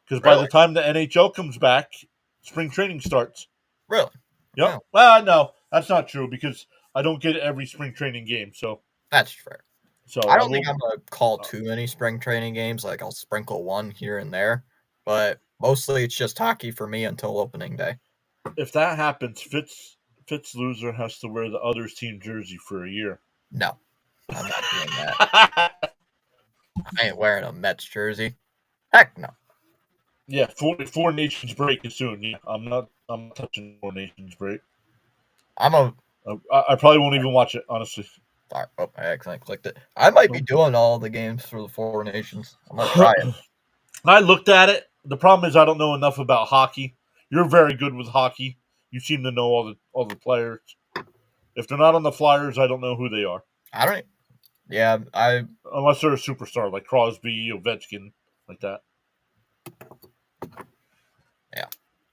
S1: Because by the time the NHL comes back, spring training starts.
S2: Really?
S1: Yep.
S2: Wow.
S1: Well, no, that's not true because I don't get every spring training game. So
S2: that's fair.
S1: So
S2: I don't think I'm going to call too many spring training games. Like I'll sprinkle one here and there. But mostly it's just hockey for me until opening day.
S1: If that happens, Fitz loser has to wear the other team jersey for a year.
S2: No. I'm not doing that. I ain't wearing a Mets jersey. Heck no.
S1: Yeah, four nations break is soon. Yeah, I'm not touching four nations break.
S2: I'm a.
S1: I probably won't even watch it, honestly.
S2: Sorry, I accidentally clicked it. I might be
S1: Nope.
S2: doing all the games for the Four Nations. I'm gonna try it.
S1: I looked at it. The problem is I don't know enough about hockey. You're very good with hockey. You seem to know all the players. If they're not on the Flyers, I don't know who they are.
S2: I don't. Yeah,
S1: Unless they're a superstar like Crosby, Ovechkin, like that.
S2: Yeah.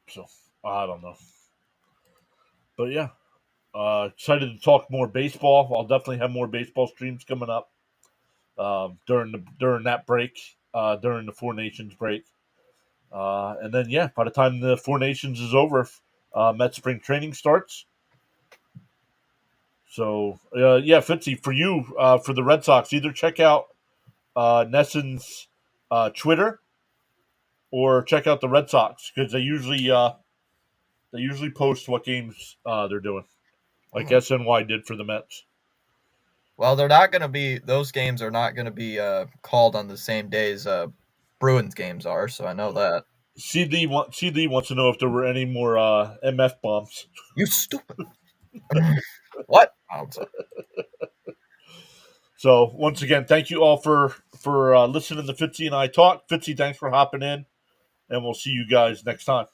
S1: So I don't know. But yeah, excited to talk more baseball. I'll definitely have more baseball streams coming up during that break, during the Four Nations break, and then yeah, by the time the Four Nations is over, Met spring training starts. So yeah, Fitzy, for you, for the Red Sox, either check out Nesson's Twitter or check out the Red Sox because they usually post what games they're doing, like SNY did for the Mets.
S2: Well, they're not going to be. Those games are not going to be called on the same days Bruins games are. So I know that.
S1: CD wants to know if there were any more MF bombs.
S2: You stupid. What? I'm sorry.
S1: So once again, thank you all for listening to Fitzy and I talk. Fitzy, thanks for hopping in, and we'll see you guys next time.